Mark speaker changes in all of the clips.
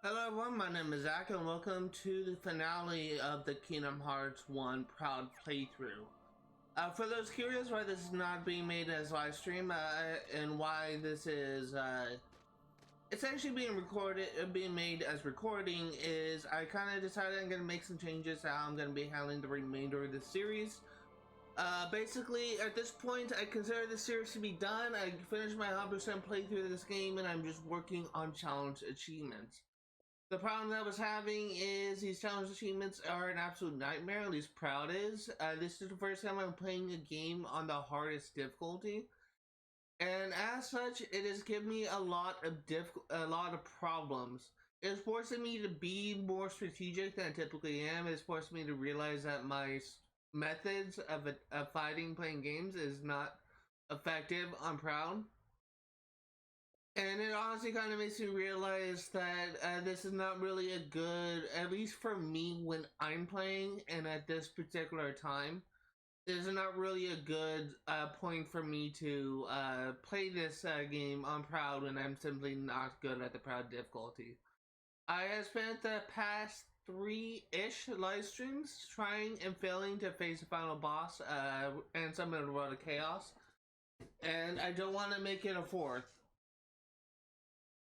Speaker 1: Hello everyone, my name is Zach and welcome to the finale of the Kingdom Hearts 1 Proud playthrough. For those curious why this is not being made as live stream and why this is essentially being recorded, being made as recording is I kind of decided I'm going to make some changes to how I'm going to be handling the remainder of the series. Basically, at this point, I consider the series to be done. I finished my 100% playthrough of this game and I'm just working on challenge achievements. The problem that I was having is these challenge achievements are an absolute nightmare, at least Proud is. This is the first time I'm playing a game on the hardest difficulty. And as such, it has given me a lot of problems. It's forcing me to be more strategic than I typically am. It's forcing me to realize that my methods of fighting playing games is not effective on Proud. And it honestly kind of makes me realize that this is not really a good, at least for me when I'm playing and at this particular time, this is not really a good point for me to play this game on Proud when I'm simply not good at the Proud difficulty. I have spent the past 3-ish live streams trying and failing to face the final boss and some of the World of Chaos, and I don't want to make it a fourth.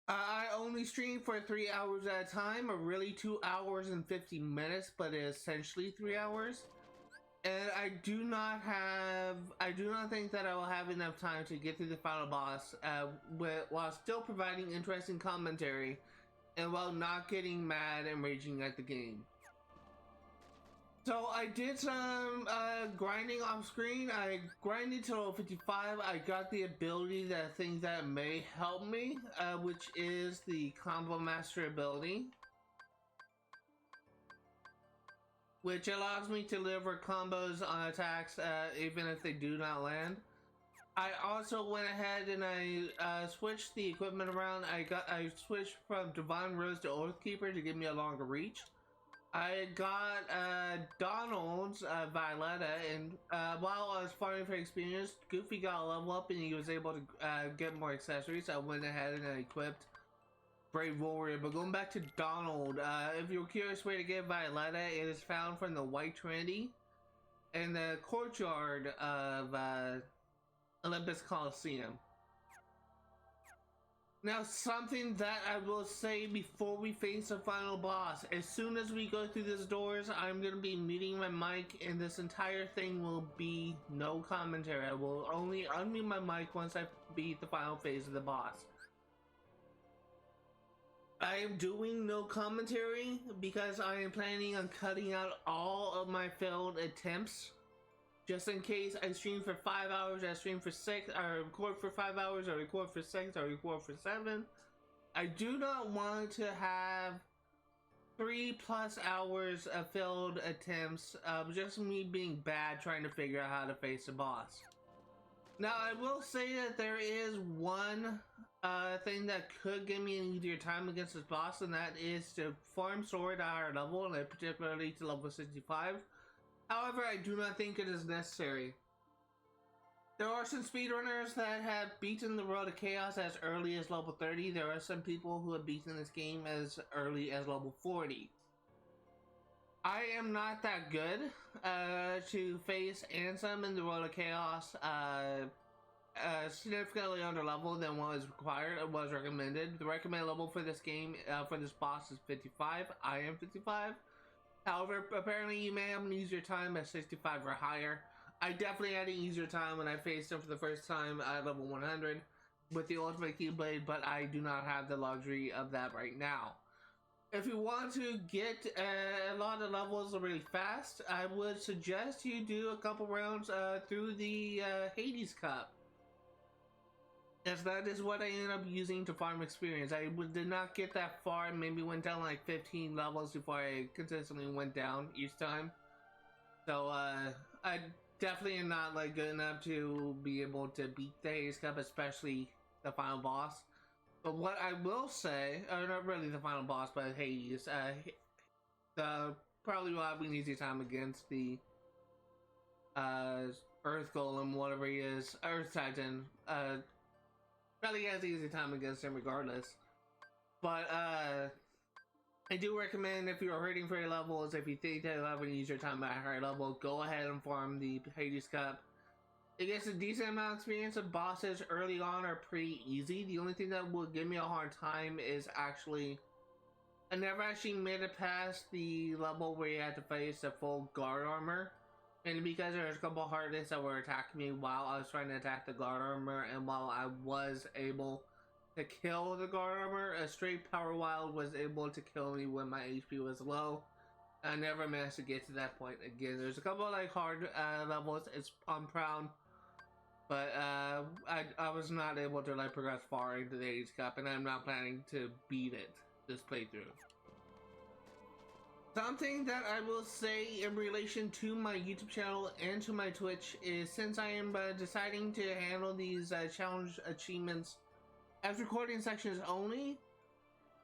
Speaker 1: I only stream for 3 hours at a time, or really 2 hours and 50 minutes, but essentially 3 hours. And I do not think that I will have enough time to get through the final boss while still providing interesting commentary and while not getting mad and raging at the game. So I did some grinding off screen. I grinded to level 55. I got the ability that I think that may help me, which is the Combo Master ability, which allows me to deliver combos on attacks even if they do not land. I also went ahead and I switched the equipment around. I switched from Divine Rose to Oathkeeper to give me a longer reach. I got Donald's Violetta, and while I was farming for experience, Goofy got a level up and he was able to get more accessories. So I went ahead and I equipped Brave Warrior. But going back to Donald, if you're curious where to get Violetta, it is found from the White Trinity in the courtyard of Olympus Coliseum. Now, something that I will say before we face the final boss, as soon as we go through these doors, I'm going to be muting my mic and this entire thing will be no commentary. I will only unmute my mic once I beat the final phase of the boss. I am doing no commentary because I am planning on cutting out all of my failed attempts. Just in case I stream for 5 hours, I stream for 6, I record for 5 hours, I record for 6, I record for 7. I do not want to have 3+ hours of failed attempts of just me being bad trying to figure out how to face a boss. Now, I will say that there is one thing that could give me an easier time against this boss, and that is to farm sword at a higher level, and particularly to level 65. However, I do not think it is necessary. There are some speedrunners that have beaten the World of Chaos as early as level 30. There are some people who have beaten this game as early as level 40. I am not that good to face Ansem in the World of Chaos significantly under level than what was required or was recommended. The recommended level for this game, for this boss, is 55. I am 55. However, apparently you may have an easier time at 65 or higher. I definitely had an easier time when I faced him for the first time at level 100 with the Ultimate Keyblade, but I do not have the luxury of that right now. If you want to get a lot of levels really fast, I would suggest you do a couple rounds through the Hades Cup, as that is what I ended up using to farm experience. I did not get that far, maybe went down like 15 levels before I consistently went down each time. So I definitely am not like good enough to be able to beat the Hades Cup, especially the final boss. But what I will say, or not really the final boss, but Hades, probably will have an easy time against the Earth Golem, whatever he is, Earth Titan. Probably has an easy time against him regardless. But I do recommend, if you're hurting for your levels, if you think that you'll have to use your time at a higher level, go ahead and farm the Hades Cup. It gets a decent amount of experience. The bosses early on are pretty easy. The only thing that will give me a hard time is actually, I never actually made it past the level where you had to face the full guard armor. And because there's a couple of hardness that were attacking me while I was trying to attack the guard armor, and while I was able to kill the guard armor, a straight power wild was able to kill me when my HP was low. I never managed to get to that point again. There's a couple of like hard levels. I'm proud, but I was not able to like progress far into the Hades Cup, and I'm not planning to beat it this playthrough. Something that I will say in relation to my YouTube channel and to my Twitch is, since I am deciding to handle these challenge achievements as recording sections only,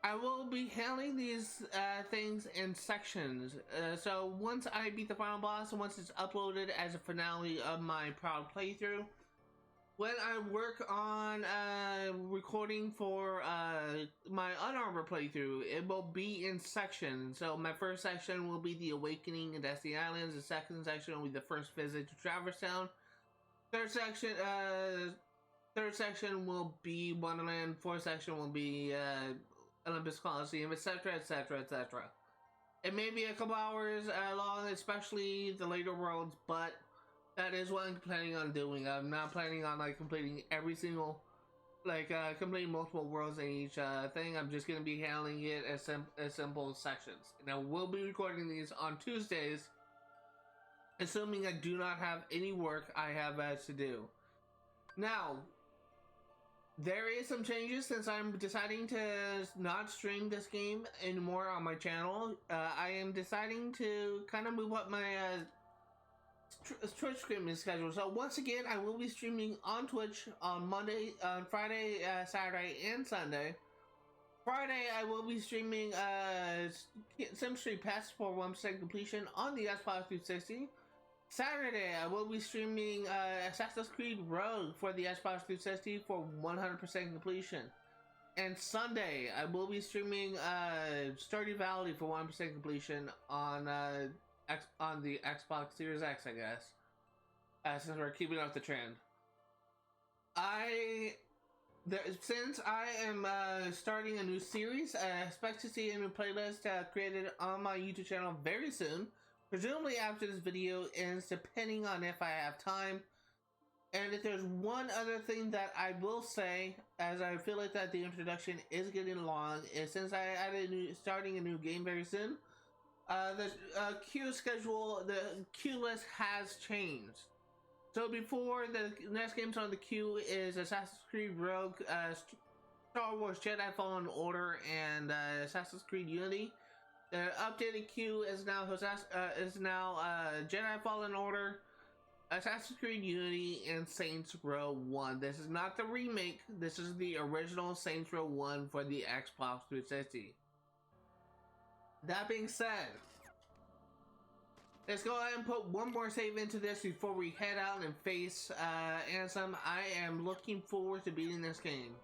Speaker 1: I will be handling these things in sections. So once I beat the final boss and once it's uploaded as a finale of my proud playthrough, when I work on recording for my unarmored playthrough, it will be in sections. So my first section will be the Awakening in Destiny Islands. The second section will be the first visit to Traverse Town. Third section will be Wonderland. Fourth section will be Olympus Coliseum, etc., etc., etc. It may be a couple hours long, especially the later worlds, but that is what I'm planning on doing. I'm not planning on like completing every single, completing multiple worlds in each thing. I'm just going to be handling it as simple sections. And I will be recording these on Tuesdays, assuming I do not have any work I have to do. Now, there is some changes since I'm deciding to not stream this game anymore on my channel. I am deciding to kind of move up my Twitch streaming schedule. So once again, I will be streaming on Twitch on Friday, Saturday, and Sunday. Friday, I will be streaming SimStreet Pass for 1% completion on the Xbox 360. Saturday, I will be streaming Assassin's Creed Rogue for the Xbox 360 for 100% completion. And Sunday, I will be streaming Stardew Valley for 1% completion on the Xbox Series X, I guess. Since we're keeping up the trend. Since I am starting a new series, I expect to see a new playlist created on my YouTube channel very soon. Presumably after this video ends, depending on if I have time. And if there's one other thing that I will say, as I feel like that the introduction is getting long, is since I added starting a new game very soon, the queue schedule, the queue list has changed. So before, the next games on the queue is Assassin's Creed Rogue, Star Wars Jedi Fallen Order, and Assassin's Creed Unity. The updated queue is now Jedi Fallen Order, Assassin's Creed Unity, and Saints Row 1. This is not the remake, this is the original Saints Row 1 for the Xbox 360. That being said, let's go ahead and put one more save into this before we head out and face Ansem. I am looking forward to beating this game.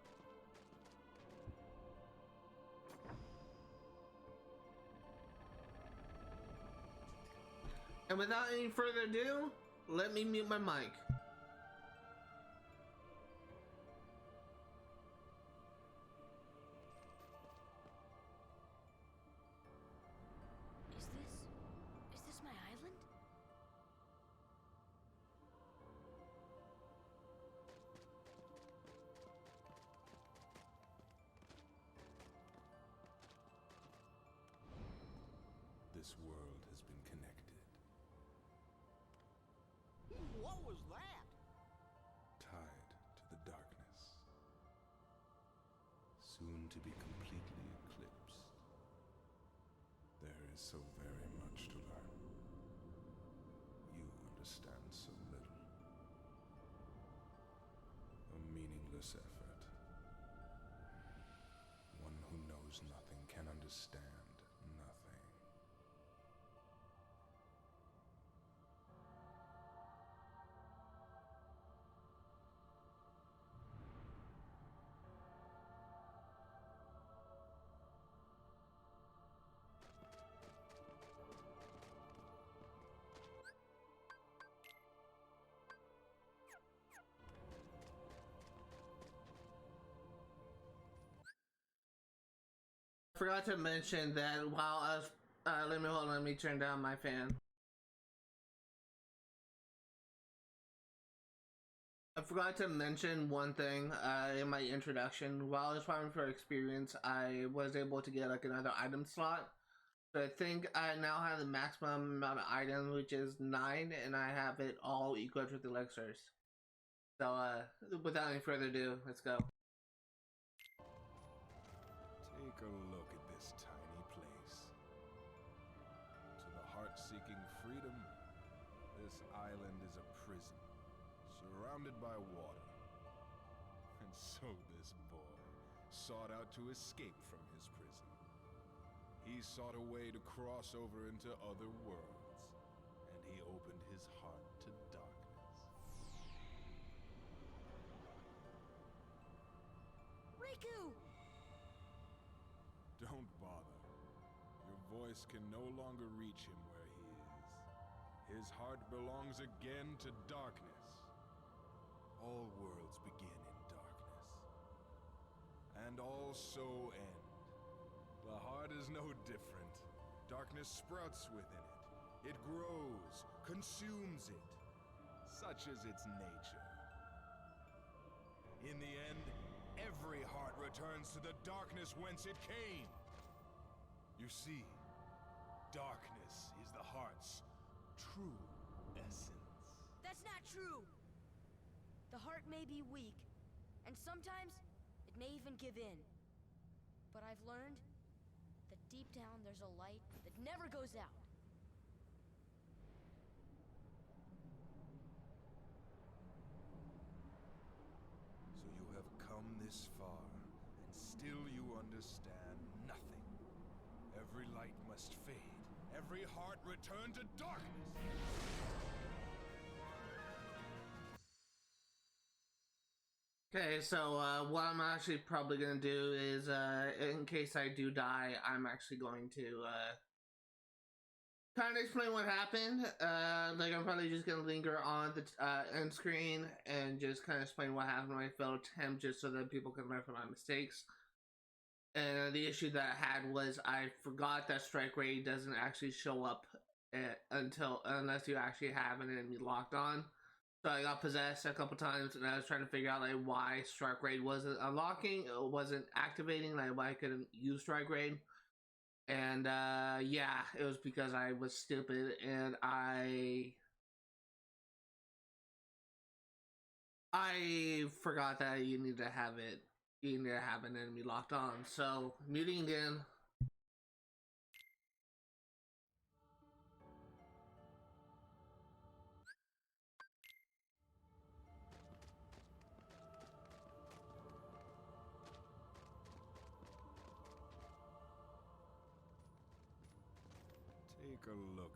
Speaker 1: And without any further ado, let me mute my mic.
Speaker 2: Is this my island?
Speaker 3: This world has been connected.
Speaker 4: What was that?
Speaker 3: Tied to the darkness. Soon to be completely eclipsed. There is so very much to learn. You understand so little. A meaningless effort. One who knows nothing can understand nothing.
Speaker 1: Forgot to mention that while I was let me turn down my fan. I forgot to mention one thing in my introduction. While I was farming for experience, I was able to get like another item slot. So I think I now have the maximum amount of items, which is 9, and I have it all equipped with elixirs. So without any further ado, let's go.
Speaker 3: Take a look at this tiny place. To the heart-seeking freedom, this island is a prison, surrounded by water. And so this boy sought out to escape from his prison. He sought a way to cross over into other worlds, and he opened his heart to darkness.
Speaker 2: Riku!
Speaker 3: Don't bother. Your voice can no longer reach him where he is. His heart belongs again to darkness. All worlds begin in darkness, and all so end. The heart is no different. Darkness sprouts within it. It grows, consumes it. Such is its nature. In the end, every heart returns to the darkness whence it came. You see, darkness is the heart's true essence.
Speaker 2: That's not true! The heart may be weak, and sometimes it may even give in. But I've learned that deep down there's a light that never goes out.
Speaker 3: So you have come this far, and still you understand nothing. Every light must fade. Every heart return to darkness.
Speaker 1: Okay, so what I'm actually probably gonna do is, in case I do die, I'm actually going to kind of explain what happened. Like I'm probably just gonna linger on the end screen and just kind of explain what happened when I failed attempt, just so that people can learn from my mistakes. And the issue that I had was I forgot that strike rate doesn't actually show up unless you actually have an enemy locked on. So I got possessed a couple times, and I was trying to figure out like why strike raid wasn't unlocking, it wasn't activating, like why I couldn't use strike raid. And yeah, it was because I was stupid and I forgot that you need to have it. You need to have an enemy locked on. So muting in.
Speaker 3: Take a look.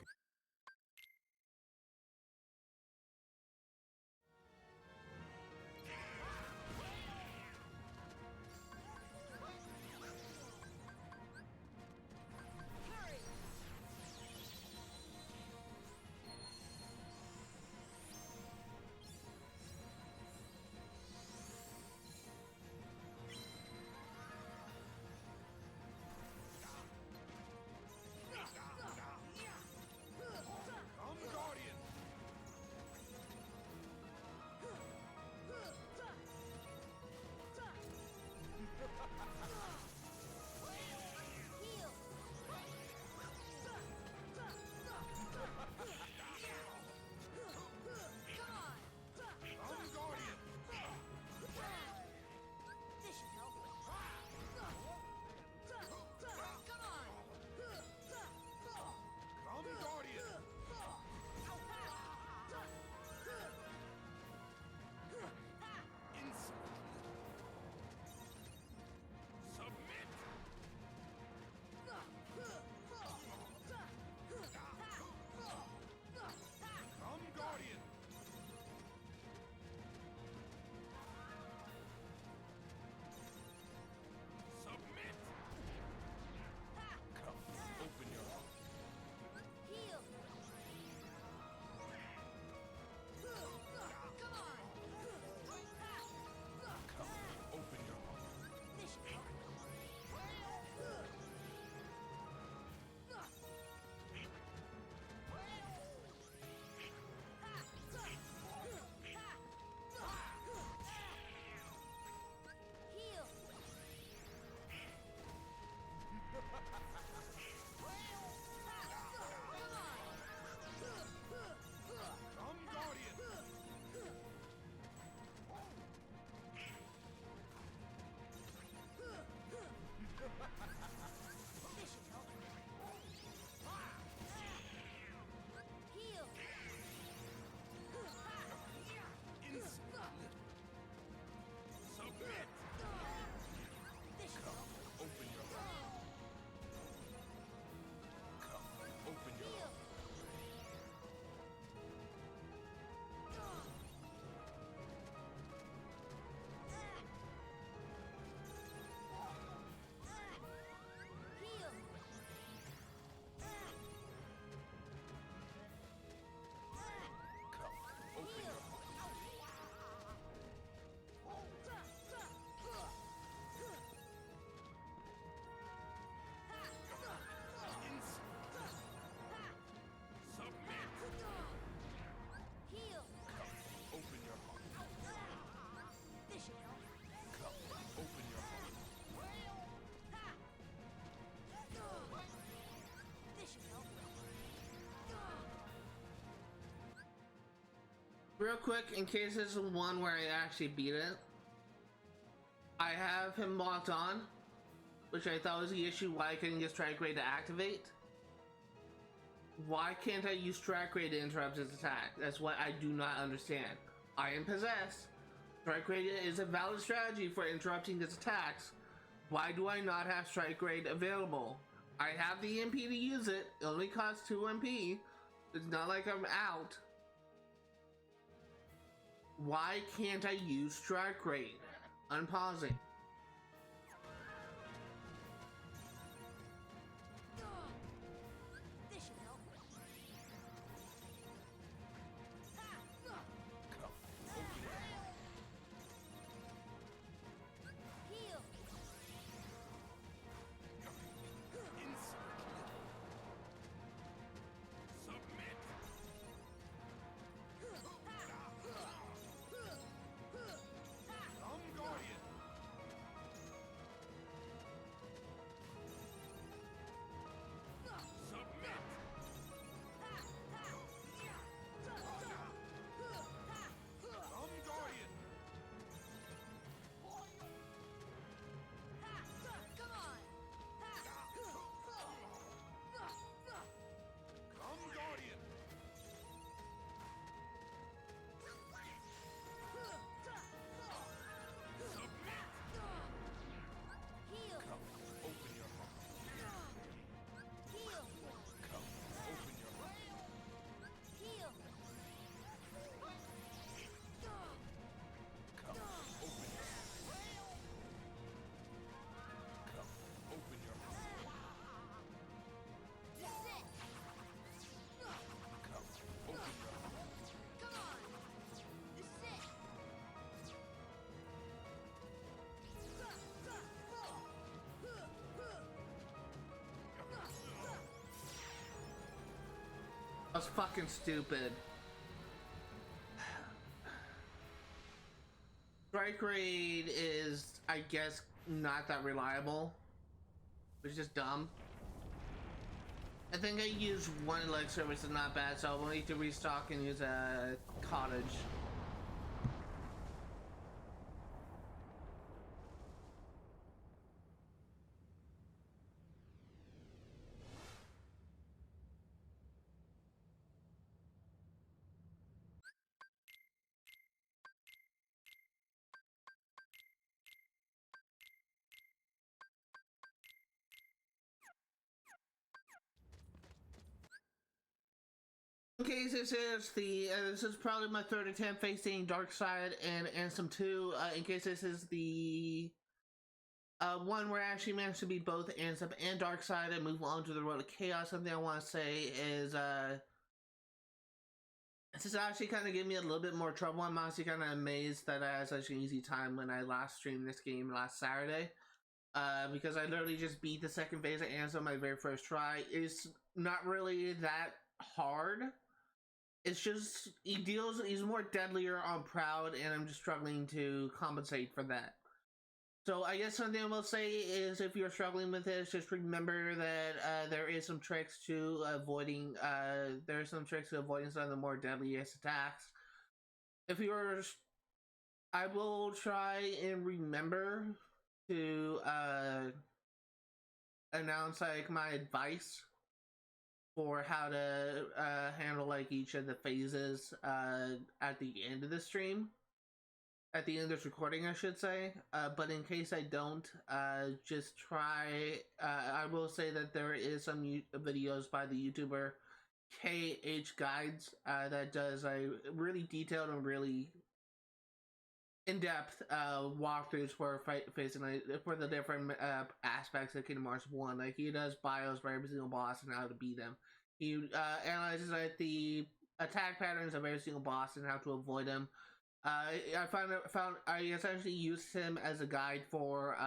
Speaker 1: Real quick, in case this is one where I actually beat it, I have him locked on, which I thought was the issue why I couldn't get strike rate to activate. Why can't I use strike rate to interrupt his attack? That's what I do not understand. I am possessed. Strike rate is a valid strategy for interrupting his attacks. Why do I not have strike rate available? I have the MP to use it. It only costs 2 MP. It's not like I'm out. Why can't I use strike rate? Unpausing.
Speaker 2: This should help. Heal.
Speaker 3: Submit. I'm Guardian. Submit. I'm Guardian.
Speaker 2: Come on.
Speaker 3: I'm Guardian. Submit.
Speaker 2: Heal.
Speaker 3: Open your heart.
Speaker 2: Heal.
Speaker 3: Come, open your heart.
Speaker 2: Heal.
Speaker 3: Come, open your heart. Come, open your heart.
Speaker 2: That's it.
Speaker 3: Come, open your heart.
Speaker 2: Come on. This is it.
Speaker 1: That's fucking stupid. Strike rate is, I guess, not that reliable, which is just dumb. I think I used one elixir, which is not bad, so I'll need to restock and use a cottage. In case this is probably my third attempt facing Darkside and Ansem 2. In case this is the one where I actually managed to beat both Ansem and Darkside and move on to the road of chaos. Something I want to say is this is actually kind of giving me a little bit more trouble. I'm honestly kind of amazed that I had such an easy time when I last streamed this game last Saturday. Because I literally just beat the second phase of Ansem my very first try. It's not really that hard. It's just he's more deadlier on Proud, and I'm just struggling to compensate for that. So I guess something I will say is, if you're struggling with this, just remember that there is some tricks to avoiding some of the more deadliest attacks. I will try and remember to announce like my advice for how to handle like each of the phases at the end of the stream, at the end of this recording, I should say. But in case I don't, just try. I will say that there is some videos by the YouTuber KH Guides that does a really detailed and really in-depth walkthroughs for for the different aspects of Kingdom Hearts 1. Like, he does bios for every single boss and how to beat them. He analyzes like the attack patterns of every single boss and how to avoid them. I essentially used him as a guide for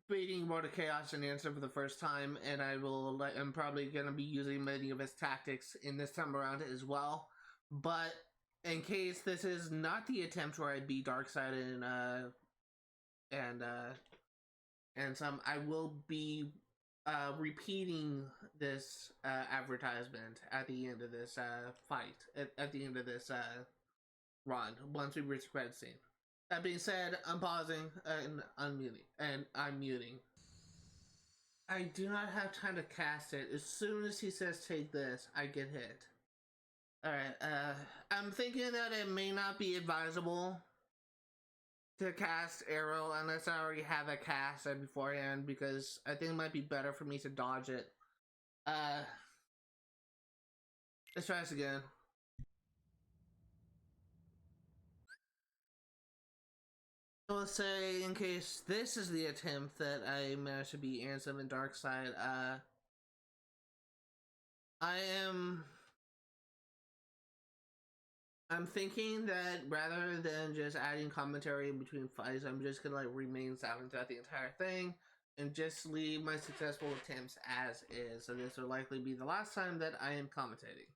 Speaker 1: beating Road to Chaos and Ansem for the first time, and I'm probably gonna be using many of his tactics in this time around as well. But in case this is not the attempt where I beat Darkside and some, I will be repeating this advertisement at the end of this fight, at the end of this run, once we reach the credit scene. That being said, I'm pausing and unmuting, and I'm muting. I do not have time to cast it. As soon as he says take this, I get hit. Alright, I'm thinking that it may not be advisable to cast arrow unless I already have a cast beforehand, because I think it might be better for me to dodge it. Let's try this again. I will say, in case this is the attempt that I managed to beat Ansem and Darkside, I'm thinking that rather than just adding commentary in between fights, I'm just gonna like remain silent throughout the entire thing and just leave my successful attempts as is. So this will likely be the last time that I am commentating.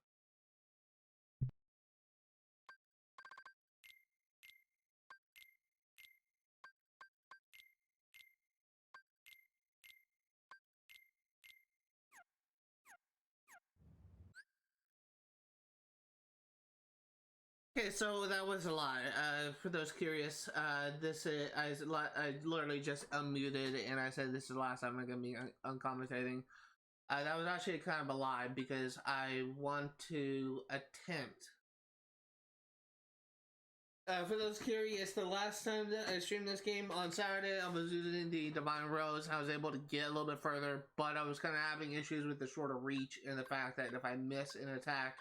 Speaker 1: Okay, so that was a lie. For those curious, this is I literally just unmuted and I said this is the last time I'm gonna be uncommentating. That was actually kind of a lie because I want to attempt. For those curious, the last time that I streamed this game on Saturday, I was using the Divine Rose. I was able to get a little bit further, but I was kind of having issues with the shorter reach and the fact that if I miss an attack,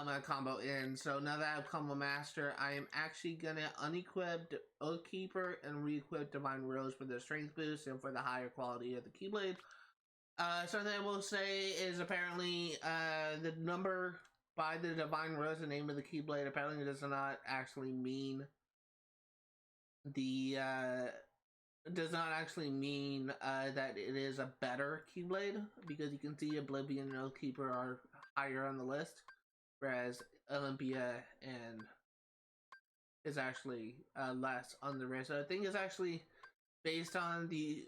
Speaker 1: my combo ends. So now that I have Combo Master, I am actually gonna unequip WoC Keeper and re-equip Divine Rose for the strength boost and for the higher quality of the Keyblade. Something I will say is apparently the number by the Divine Rose, the name of the Keyblade, apparently does not actually mean the that it is a better Keyblade, because you can see Oblivion and WoC Keeper are higher on the list, whereas Olympia and is actually less on the list. So I think it's actually based on the.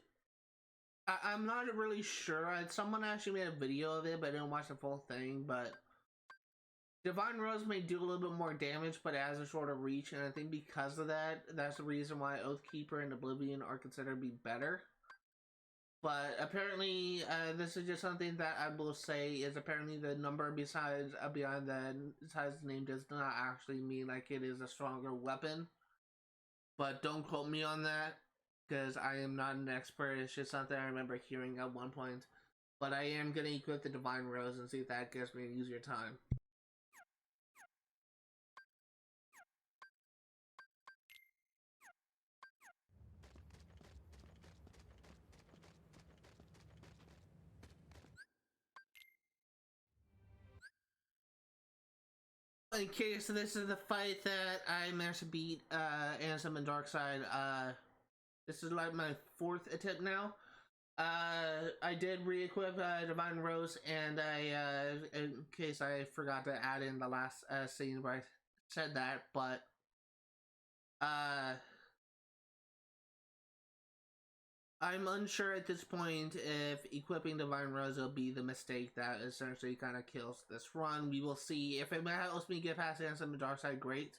Speaker 1: I'm not really sure. Someone actually made a video of it, but I didn't watch the full thing. But Divine Rose may do a little bit more damage, but it has a shorter reach, and I think because of that, that's the reason why WoC Keeper and Oblivion are considered to be better. But apparently, this is just something that I will say is apparently the number besides beyond the name does not actually mean like it is a stronger weapon. But don't quote me on that, because I am not an expert. It's just something I remember hearing at one point. But I am going to equip the Divine Rose and see if that gives me an easier time. In case this is the fight that I managed to beat Ansem and Darkside, this is like my 4th attempt now. I did re-equip Divine Rose, and I, in case I forgot to add in the last scene where I said that, but I'm unsure at this point if equipping Divine Rose will be the mistake that essentially kind of kills this run. We will see. If it helps me get past Ansem and Darkside, great.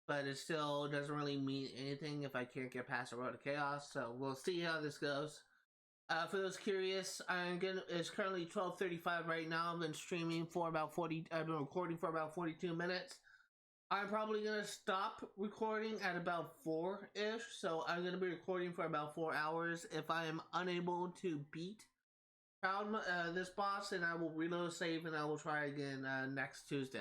Speaker 1: But it still doesn't really mean anything if I can't get past the Road to Chaos. So we'll see how this goes. For those curious, it's currently 12:35 right now. I've been streaming for about 40. I've been recording for about 42 minutes. I'm probably gonna stop recording at about 4-ish, so I'm gonna be recording for about 4 hours. If I am unable to beat this boss, then I will reload save and I will try again next Tuesday.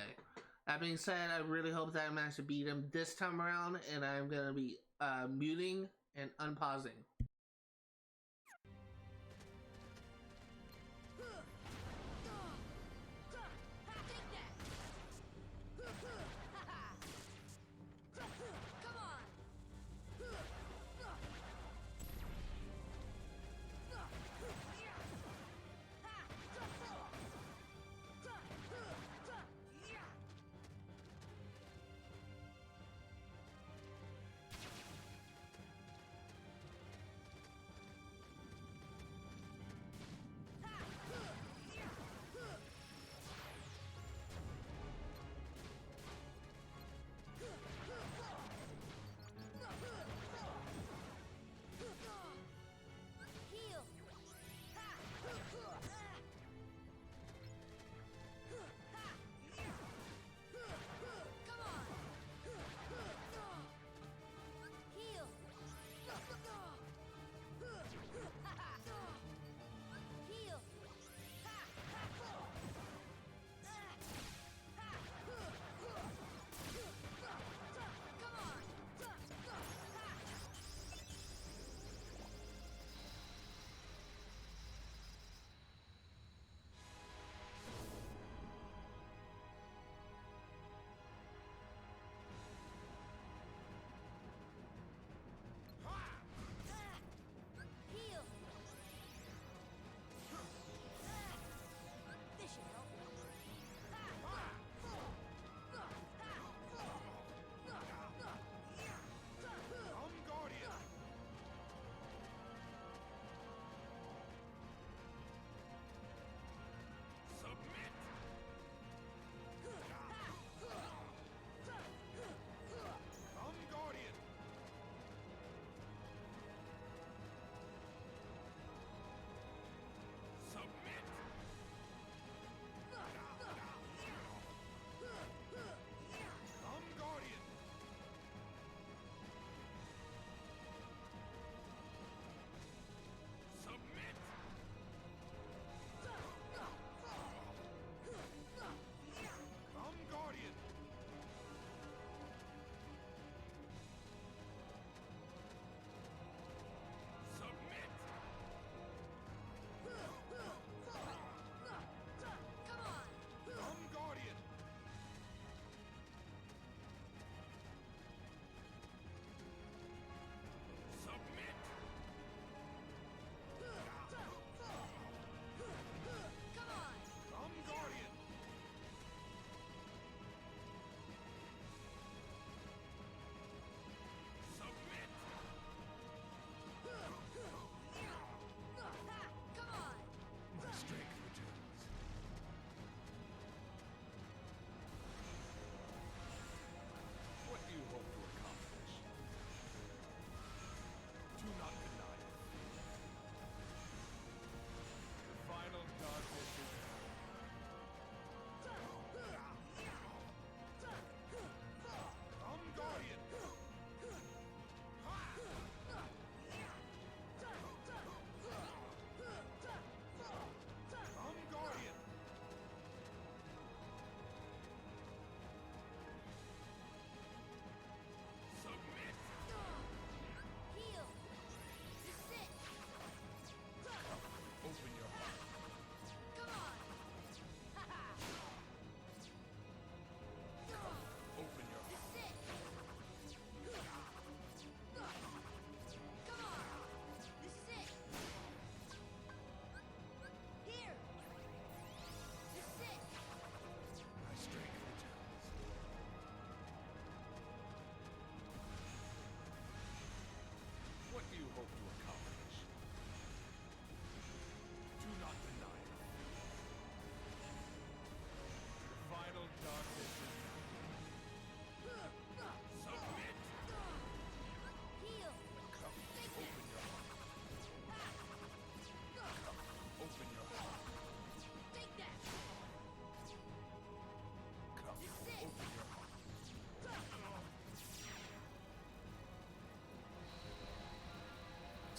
Speaker 1: That being said, I really hope that I manage to beat him this time around, and I'm gonna be muting and unpausing.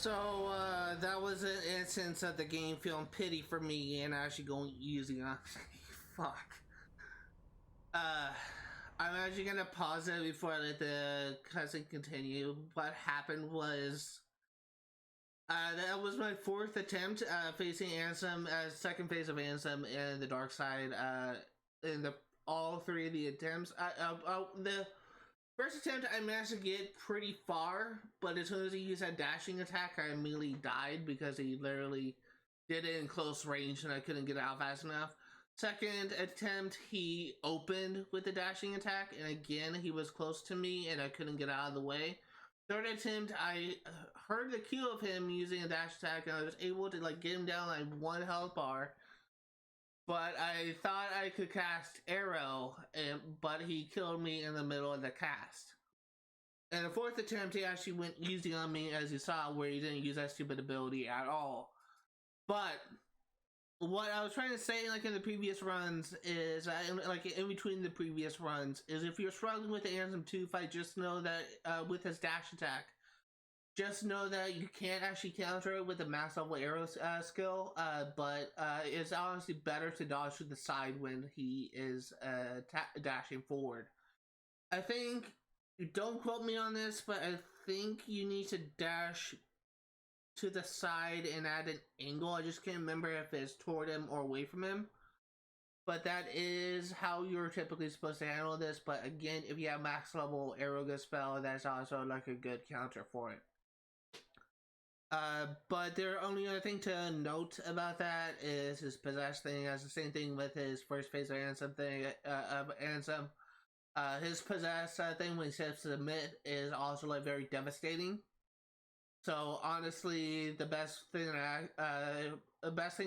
Speaker 1: So that was an instance of the game feeling pity for me and actually going easy on fuck. I'm actually gonna pause it before I let the cutscene continue. What happened was that was my fourth attempt facing Ansem, second phase of Ansem and the Darkside. In the all three of the attempts, the first attempt I managed to get pretty far, but as soon as he used that dashing attack, I immediately died because he literally did it in close range and I couldn't get out fast enough. Second attempt, he opened with the dashing attack, and again, he was close to me and I couldn't get out of the way. Third attempt, I heard the cue of him using a dash attack and I was able to like get him down like 1 health bar. But I thought I could cast Arrow, but he killed me in the middle of the cast. And the fourth attempt, he actually went easy on me, as you saw, where he didn't use that stupid ability at all. But what I was trying to say, like in the previous runs, is like in between the previous runs, is if you're struggling with the Ansem 2 fight, just know that with his dash attack, just know that you can't actually counter it with a max level arrow skill, but it's honestly better to dodge to the side when he is dashing forward. I think, don't quote me on this, but I think you need to dash to the side and at an angle. I just can't remember if it's toward him or away from him. But that is how you're typically supposed to handle this. But again, if you have max level arrow spell, that's also like a good counter for it. But the only other thing to note about that is his possess thing. As the same thing with his first phase of Ansem thing. His possess thing when he says submit is also like very devastating. So honestly, the best thing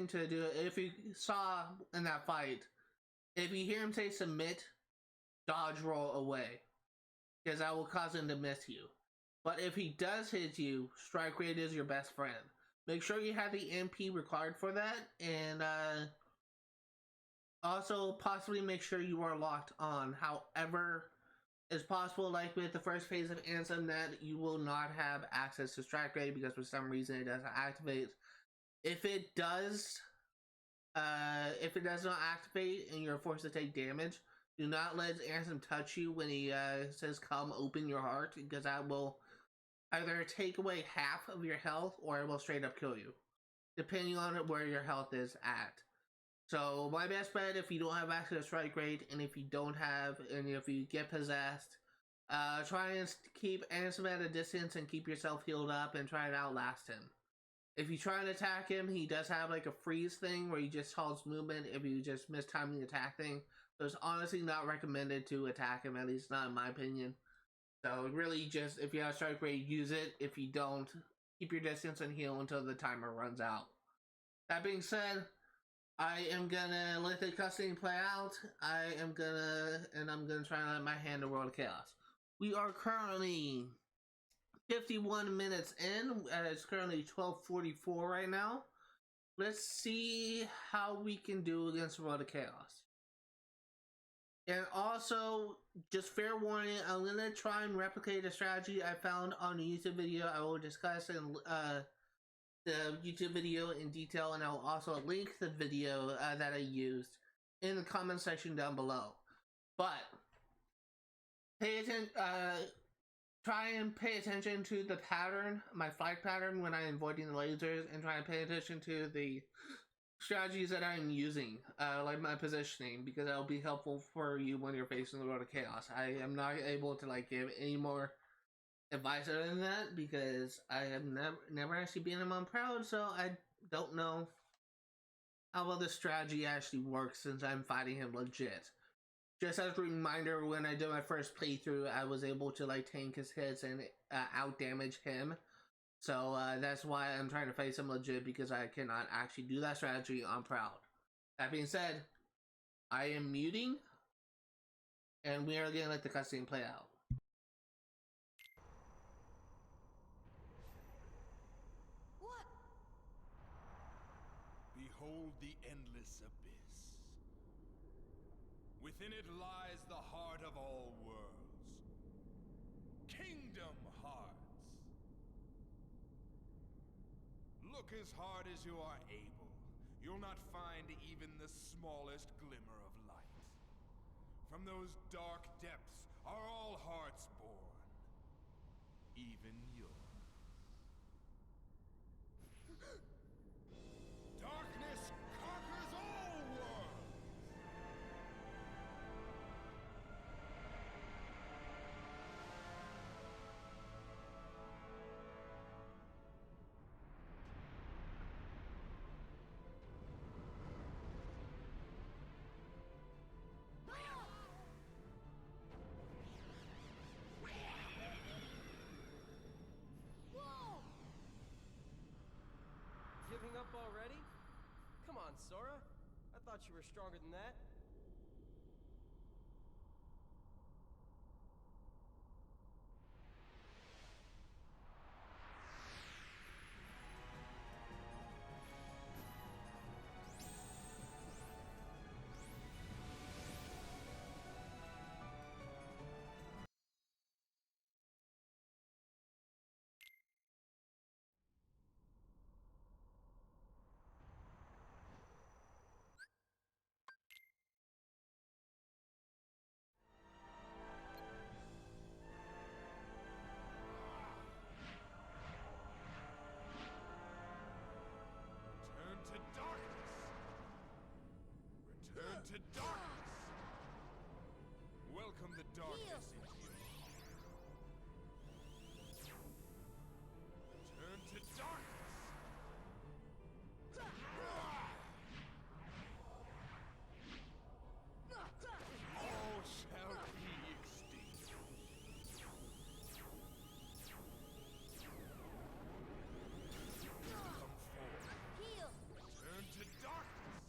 Speaker 1: to do, if you saw in that fight, if you hear him say submit, dodge roll away, because that will cause him to miss you. But if he does hit you, strike rate is your best friend. Make sure you have the MP required for that, and also possibly make sure you are locked on. However, it's possible, like with the first phase of Ansem, that you will not have access to strike rate because for some reason it doesn't activate. If it does not activate and you're forced to take damage, do not let Ansem touch you when he says come open your heart, because that will either take away half of your health or it will straight up kill you, depending on where your health is at. So my best bet, if you don't have access to strike rate, and if you get possessed, try and keep Ansem at a distance and keep yourself healed up and try and outlast him. If you try and attack him, he does have like a freeze thing where he just halts movement if you just miss timing the attack thing. So it's honestly not recommended to attack him, at least not in my opinion. So really just, if you have strike rate, use it. If you don't, keep your distance and heal until the timer runs out. That being said, I am gonna let the cutscene play out. I'm gonna try and let my hand the World of Chaos. We are currently 51 minutes in. It's currently 12:44 right now. Let's see how we can do against the World of Chaos. And also, just fair warning, I'm gonna try and replicate a strategy I found on a YouTube video. I will discuss in the YouTube video in detail, and I'll also link the video that I used in the comment section down below. But pay attention. Try and pay attention to the pattern, my flight pattern when I'm avoiding the lasers, and try and pay attention to the strategies that I'm using, like my positioning, because that'll be helpful for you when you're facing the World of Chaos. I am not able to like give any more advice other than that because I have never actually been him on Proud, so I don't know how well the strategy actually works since I'm fighting him legit. Just as a reminder, when I did my first playthrough, I was able to like tank his hits and out damage him. So that's why I'm trying to face him legit, because I cannot actually do that strategy on Proud. That being said, I am muting, and we are gonna let the cutscene play out.
Speaker 2: What?
Speaker 3: Behold the endless abyss. Within it lies the heart of all worlds. Kingdom Hearts. Look as hard as you are able. You'll not find even the smallest glimmer of light. From those dark depths are all hearts born. Even yours. Darkness conquers all worlds!
Speaker 2: Whoa!
Speaker 5: Giving up already? Come on, Sora. I thought you were stronger than that.
Speaker 3: Return to darkness! Return to darkness! Welcome the darkness into your heart. Return to darkness! All shall be extinct. Come forth.
Speaker 2: Heal!
Speaker 3: Turn to darkness!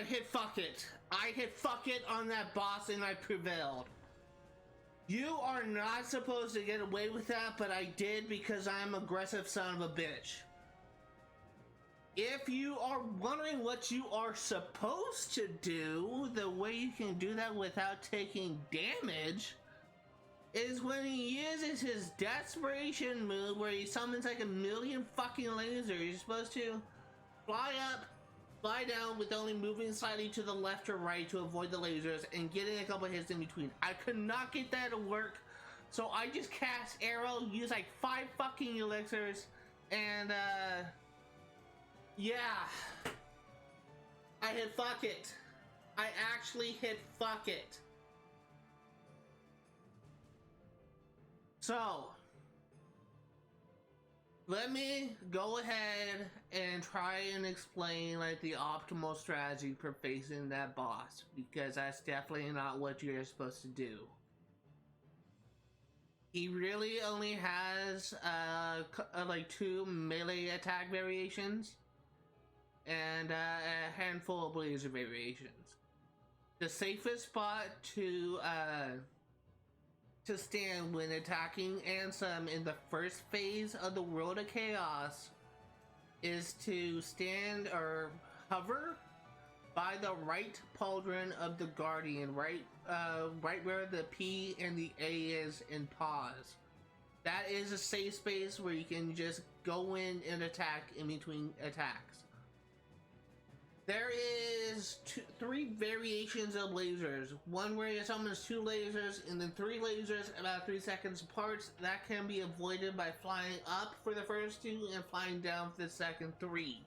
Speaker 1: hit fuck it. I hit fuck it on that boss and I prevailed. You are not supposed to get away with that, but I did because I'm an aggressive son of a bitch. If you are wondering what you are supposed to do, the way you can do that without taking damage is when he uses his desperation move where he summons like a million fucking lasers. You're supposed to fly up, fly down with only moving slightly to the left or right to avoid the lasers and getting a couple hits in between. I could not get that to work, so I just cast arrow, use like 5 fucking elixirs, and yeah, I hit fuck it. I actually hit fuck it. So let me go ahead and try and explain like the optimal strategy for facing that boss, because that's definitely not what you're supposed to do. He really only has like 2 melee attack variations and a handful of laser variations. The safest spot to stand when attacking Ansem in the first phase of the World of Chaos is to stand or hover by the right pauldron of the Guardian, right where the P and the A is in pause. That is a safe space where you can just go in and attack in between attacks. There is 3 variations of lasers. One where you summons 2 lasers and then 3 lasers about 3 seconds apart. That can be avoided by flying up for the first 2 and flying down for the second 3.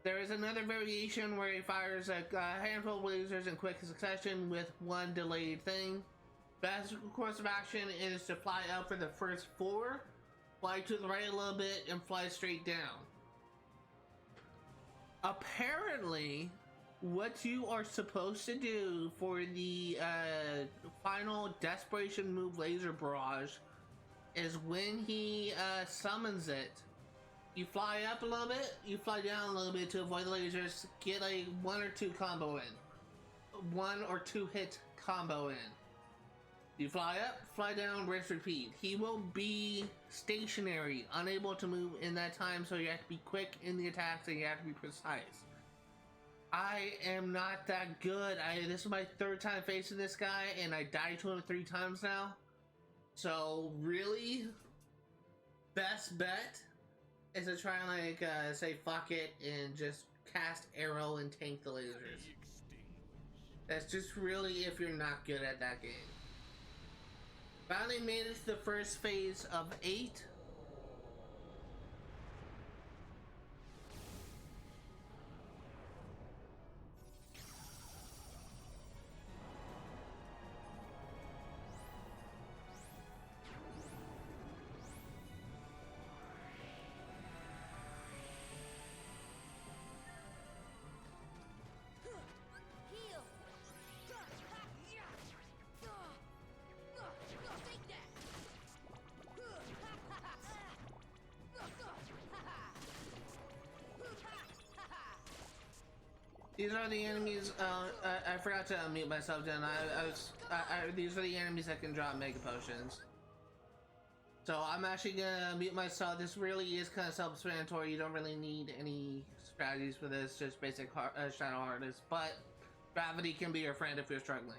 Speaker 1: There is another variation where he fires a handful of lasers in quick succession with 1 delayed thing. Best course of action is to fly up for the first 4, fly to the right a little bit, and fly straight down. Apparently, what you are supposed to do for the final desperation move laser barrage is when he summons it, you fly up a little bit, you fly down a little bit to avoid the lasers, get a 1 or 2 combo in. 1 or 2 hit combo in. You fly up, fly down, rinse, repeat. He will be stationary, unable to move in that time, so you have to be quick in the attacks and you have to be precise. I am not that good. This is my 3rd time facing this guy, and I died to him 3 times now. So really, best bet is to try and like say fuck it and just cast arrow and tank the lasers. That's just really if you're not good at that game. Finally made it to the first phase of 8. These are the enemies. I forgot to unmute myself. Then these are the enemies that can drop mega potions. So I'm actually gonna mute myself. This really is kind of self-explanatory. You don't really need any strategies for this. Just basic shadow artists. But gravity can be your friend if you're struggling.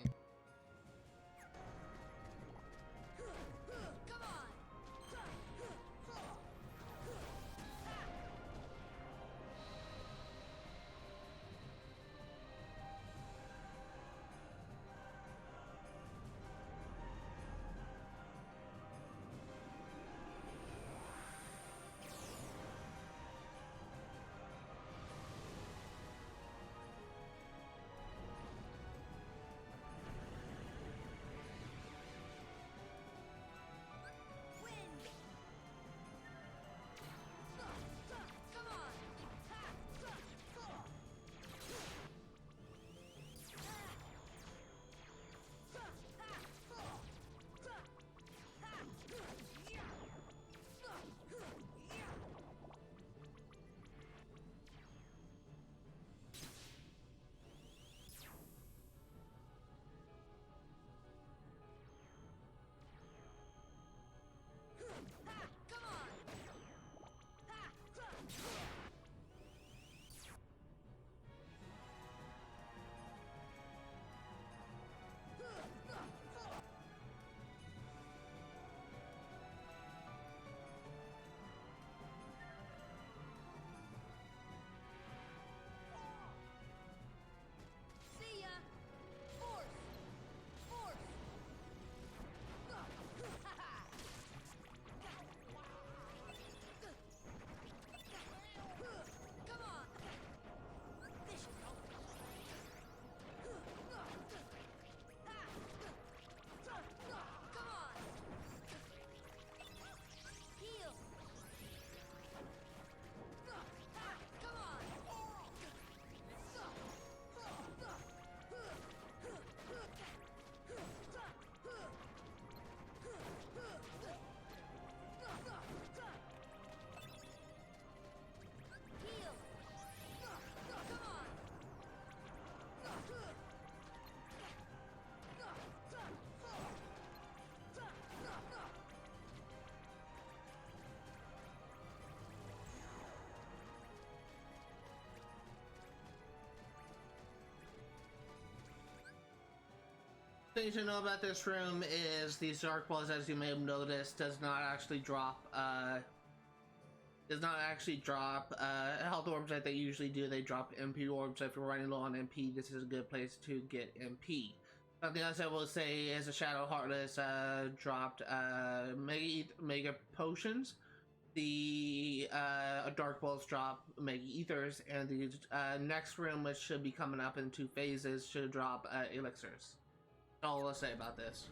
Speaker 1: Thing to know about this room is these dark balls, as you may have noticed, does not actually drop health orbs like they usually do. They drop MP orbs. So if you're running low on MP, this is a good place to get MP. Something else I will say is the Shadow Heartless dropped mega potions. The dark balls drop mega ethers, and the next room, which should be coming up in 2 phases, should drop elixirs. That's all I'll say about this.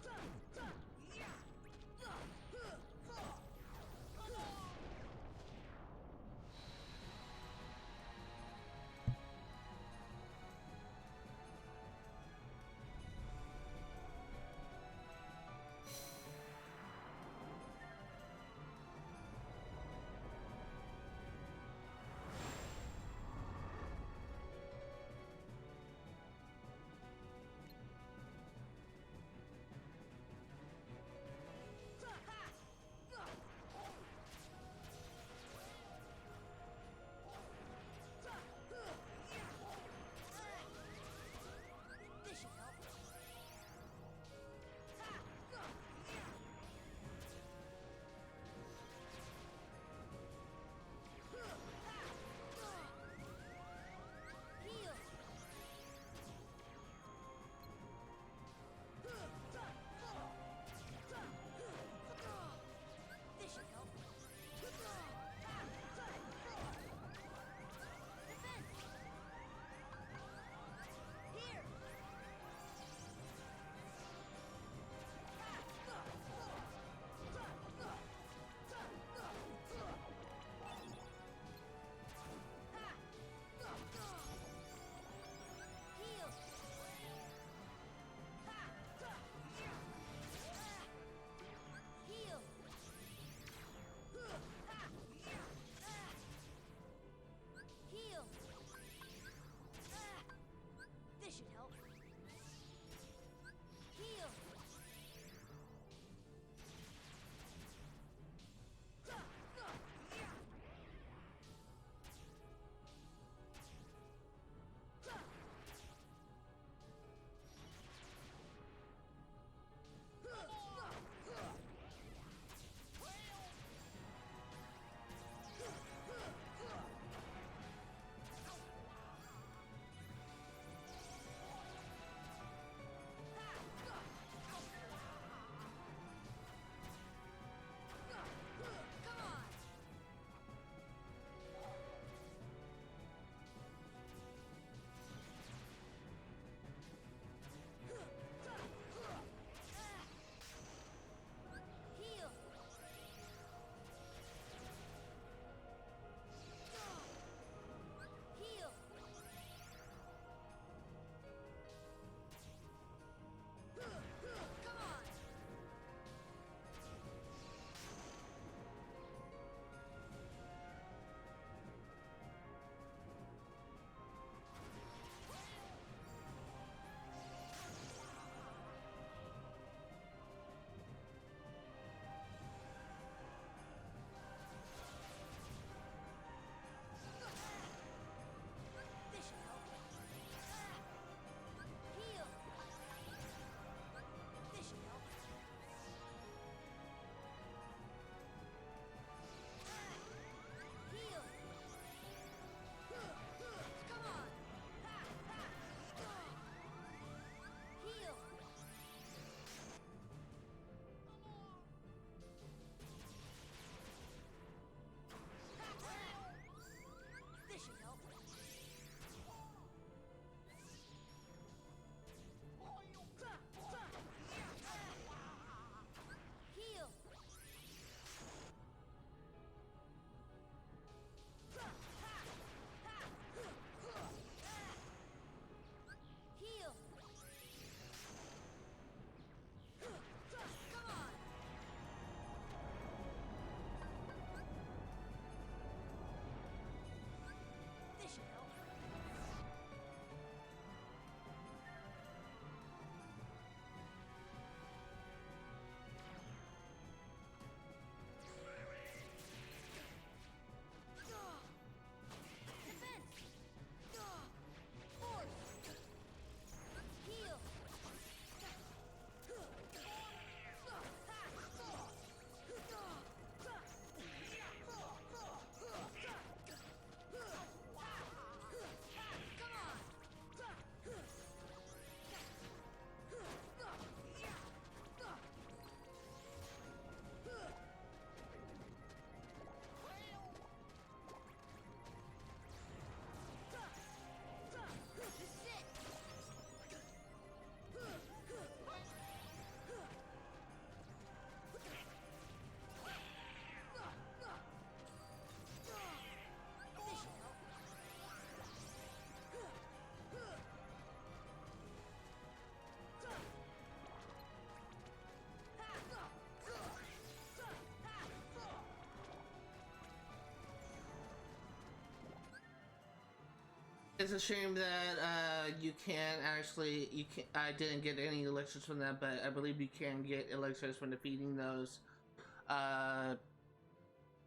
Speaker 1: It's a shame that you can't actually. You can. I didn't get any elixirs from that, but I believe you can get elixirs from defeating those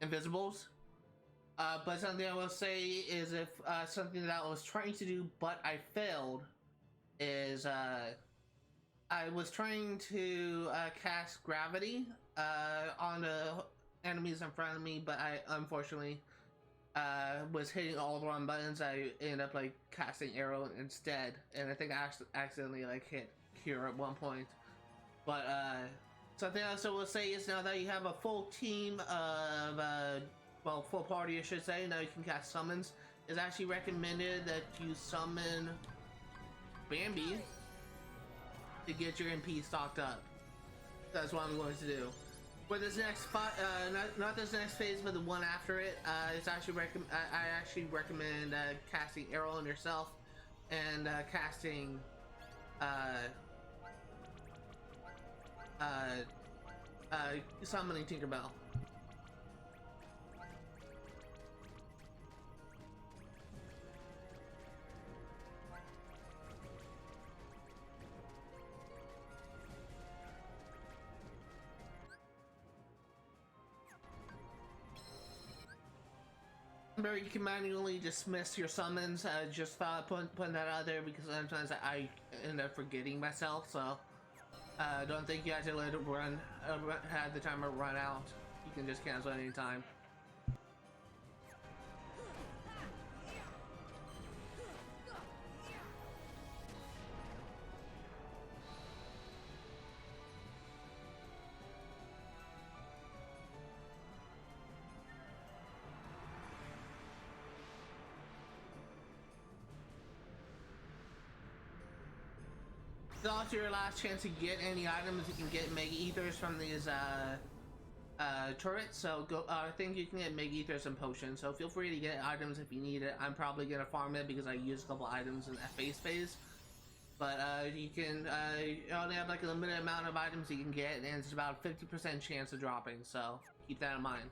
Speaker 1: invisibles. But something I will say is, if something that I was trying to do but I failed is I was trying to cast gravity on the enemies in front of me, but I unfortunately was hitting all the wrong buttons. I ended up like casting arrow instead, and I think I accidentally like hit cure at one point. But something else I will say is, now that you have a full team of well, full party I should say, now you can cast summons. It's actually recommended that you summon Bambi to get your MP stocked up. That's what I'm going to do. For this next not this next phase, but the one after it, it's actually I actually recommend casting arrow on yourself and casting summoning Tinkerbell. Remember, you can manually dismiss your summons. I just thought putting that out there because sometimes I end up forgetting myself. So don't think you have to let it run. Have the timer run out. You can just cancel at any time. It's also your last chance to get any items. You can get Mega Ethers from these turrets. So go. I think you can get Mega Ethers and potions. So feel free to get items if you need it. I'm probably gonna farm it because I used a couple items in that phase. But you can. You only have like a limited amount of items you can get, and it's about 50% chance of dropping. So keep that in mind.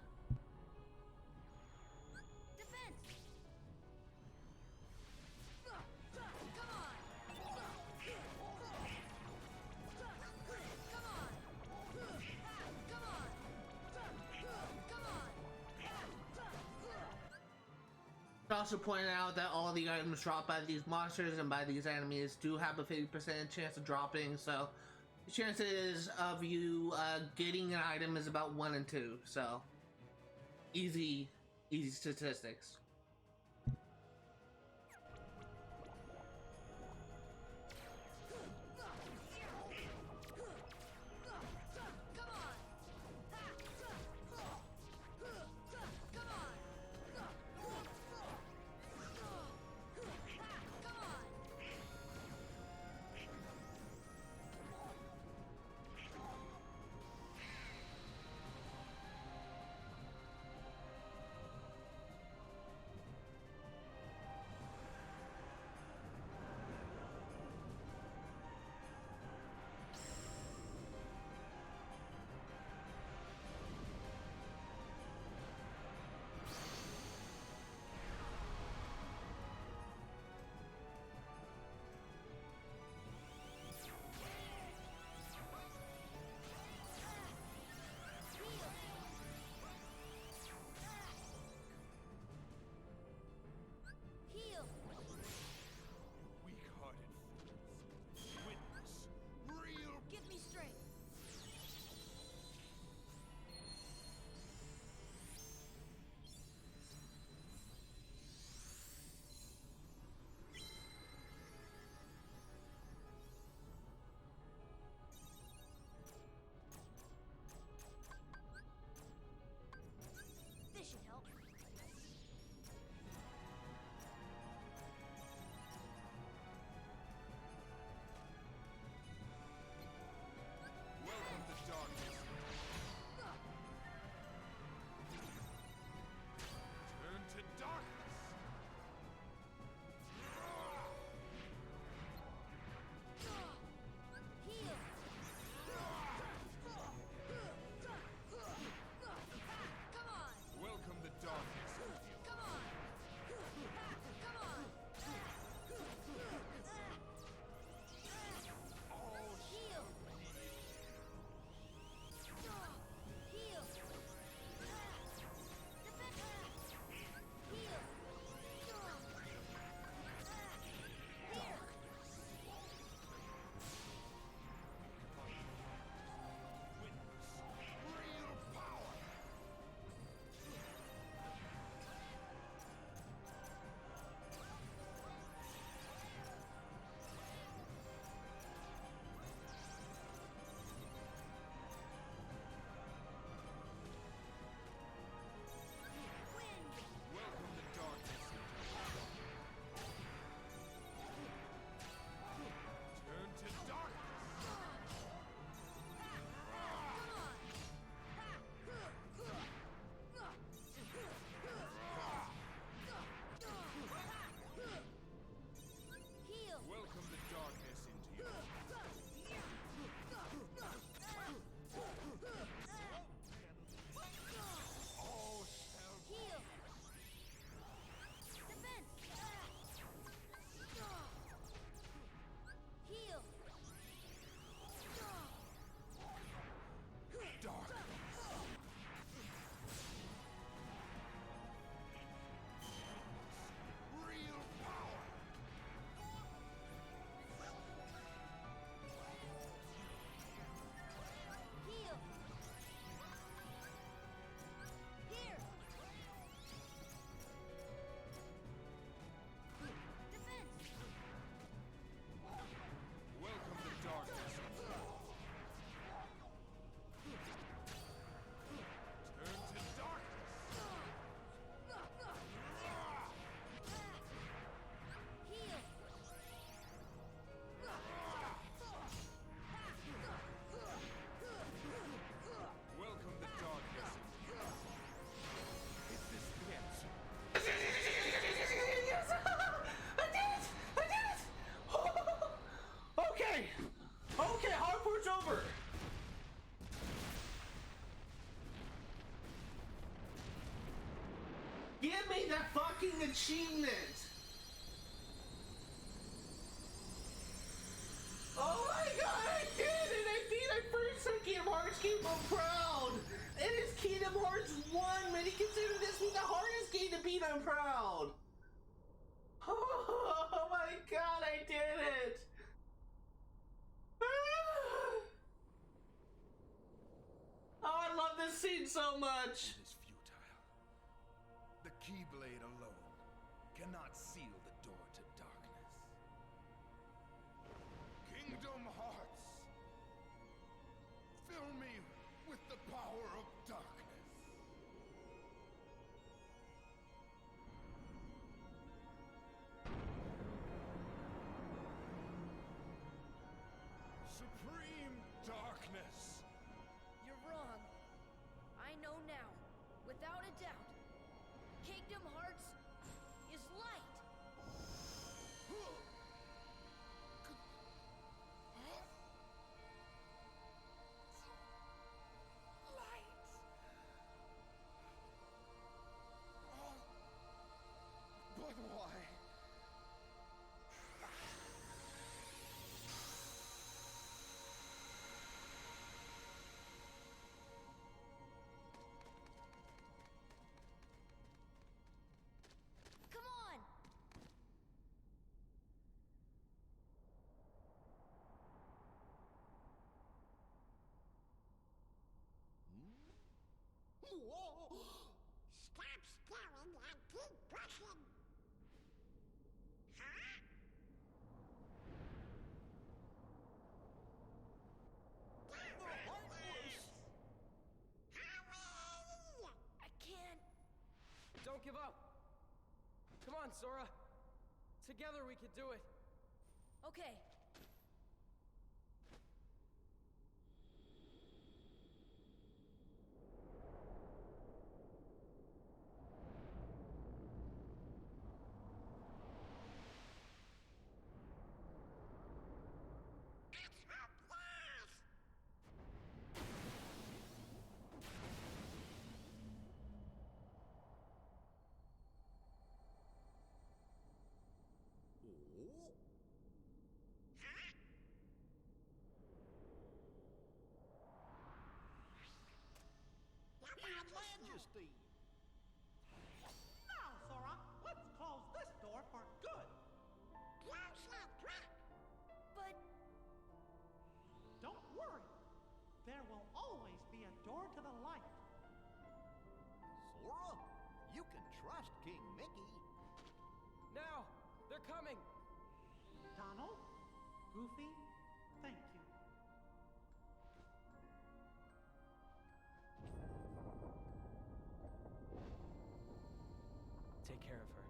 Speaker 1: Also pointing out that all the items dropped by these monsters and by these enemies do have a 50% chance of dropping, so the chances of you getting an item is about 1 in 2, so easy statistics. Give me that fucking achievement! Oh my god, I did it! I beat my first Kingdom Hearts game. I'm proud! It is Kingdom Hearts 1, man! You consider this the hardest game to beat, I'm proud! Oh my god, I did it! Oh, I love this scene so much!
Speaker 3: It is futile. The Keyblade alone cannot seal the door to darkness. Kingdom Hearts! Fill me with the power of darkness. Supreme darkness!
Speaker 2: You're wrong. I know now, without a doubt. Kingdom Hearts is light.
Speaker 3: But why?
Speaker 2: Come on!
Speaker 4: Whoa! Stop staring and keep pushing! Huh?
Speaker 2: I can't.
Speaker 5: Don't give up. Come on, Sora. Together we can do it.
Speaker 2: Okay.
Speaker 4: Majesty! Now, Sora, let's close this door for good.
Speaker 2: Close that trap! But
Speaker 4: Don't worry. There will always be a door to the light.
Speaker 6: Sora, you can trust King Mickey.
Speaker 5: Now, they're coming.
Speaker 4: Donald, Goofy, thank you.
Speaker 5: Take care of her.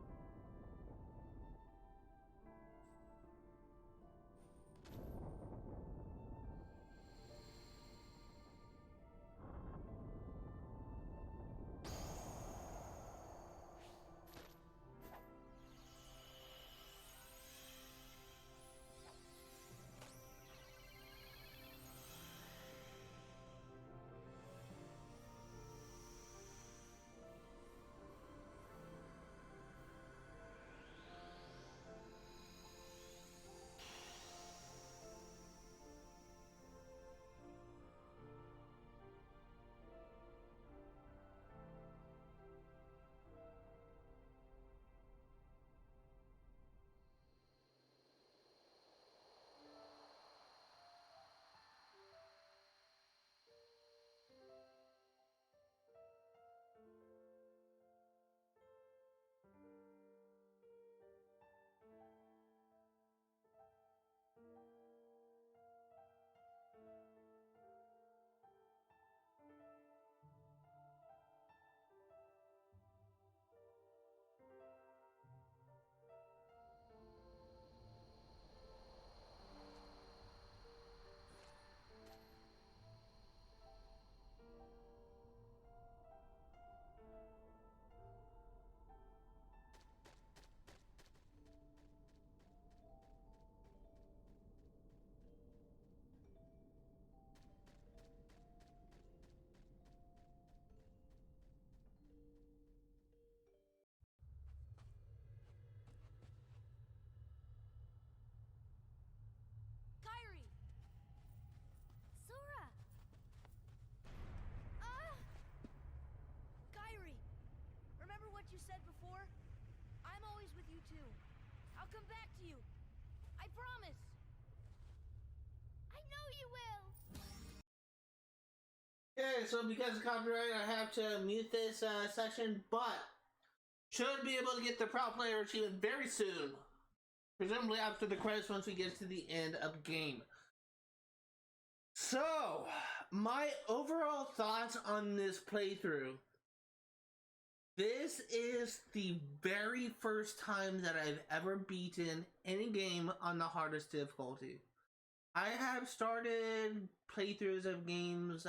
Speaker 2: said before, I'm always with you too. I'll come back to you. I promise. I know you will.
Speaker 1: Okay, so because of copyright, I have to mute this section, but should be able to get the Proud Player achievement very soon. Presumably after the credits once we get to the end of the game. So, my overall thoughts on this playthrough. This is the very first time that I've ever beaten any game on the hardest difficulty. I have started playthroughs of games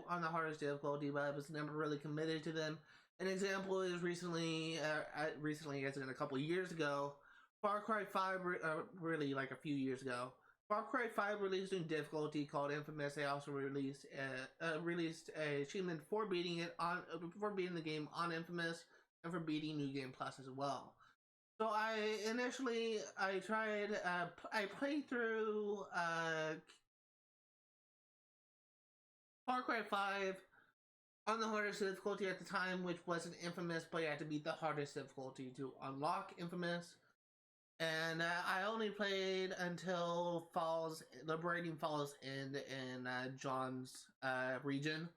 Speaker 1: on the hardest difficulty, but I was never really committed to them. An example is recently, as in a couple years ago, Far Cry 5, really like a few years ago. Far Cry 5 released a new difficulty called Infamous. They also released a achievement for beating the game on Infamous and for beating New Game Plus as well. So I played through Far Cry 5 on the hardest difficulty at the time, which wasn't Infamous, but you had to beat the hardest difficulty to unlock Infamous. And I only played until Liberating Falls End in John's region.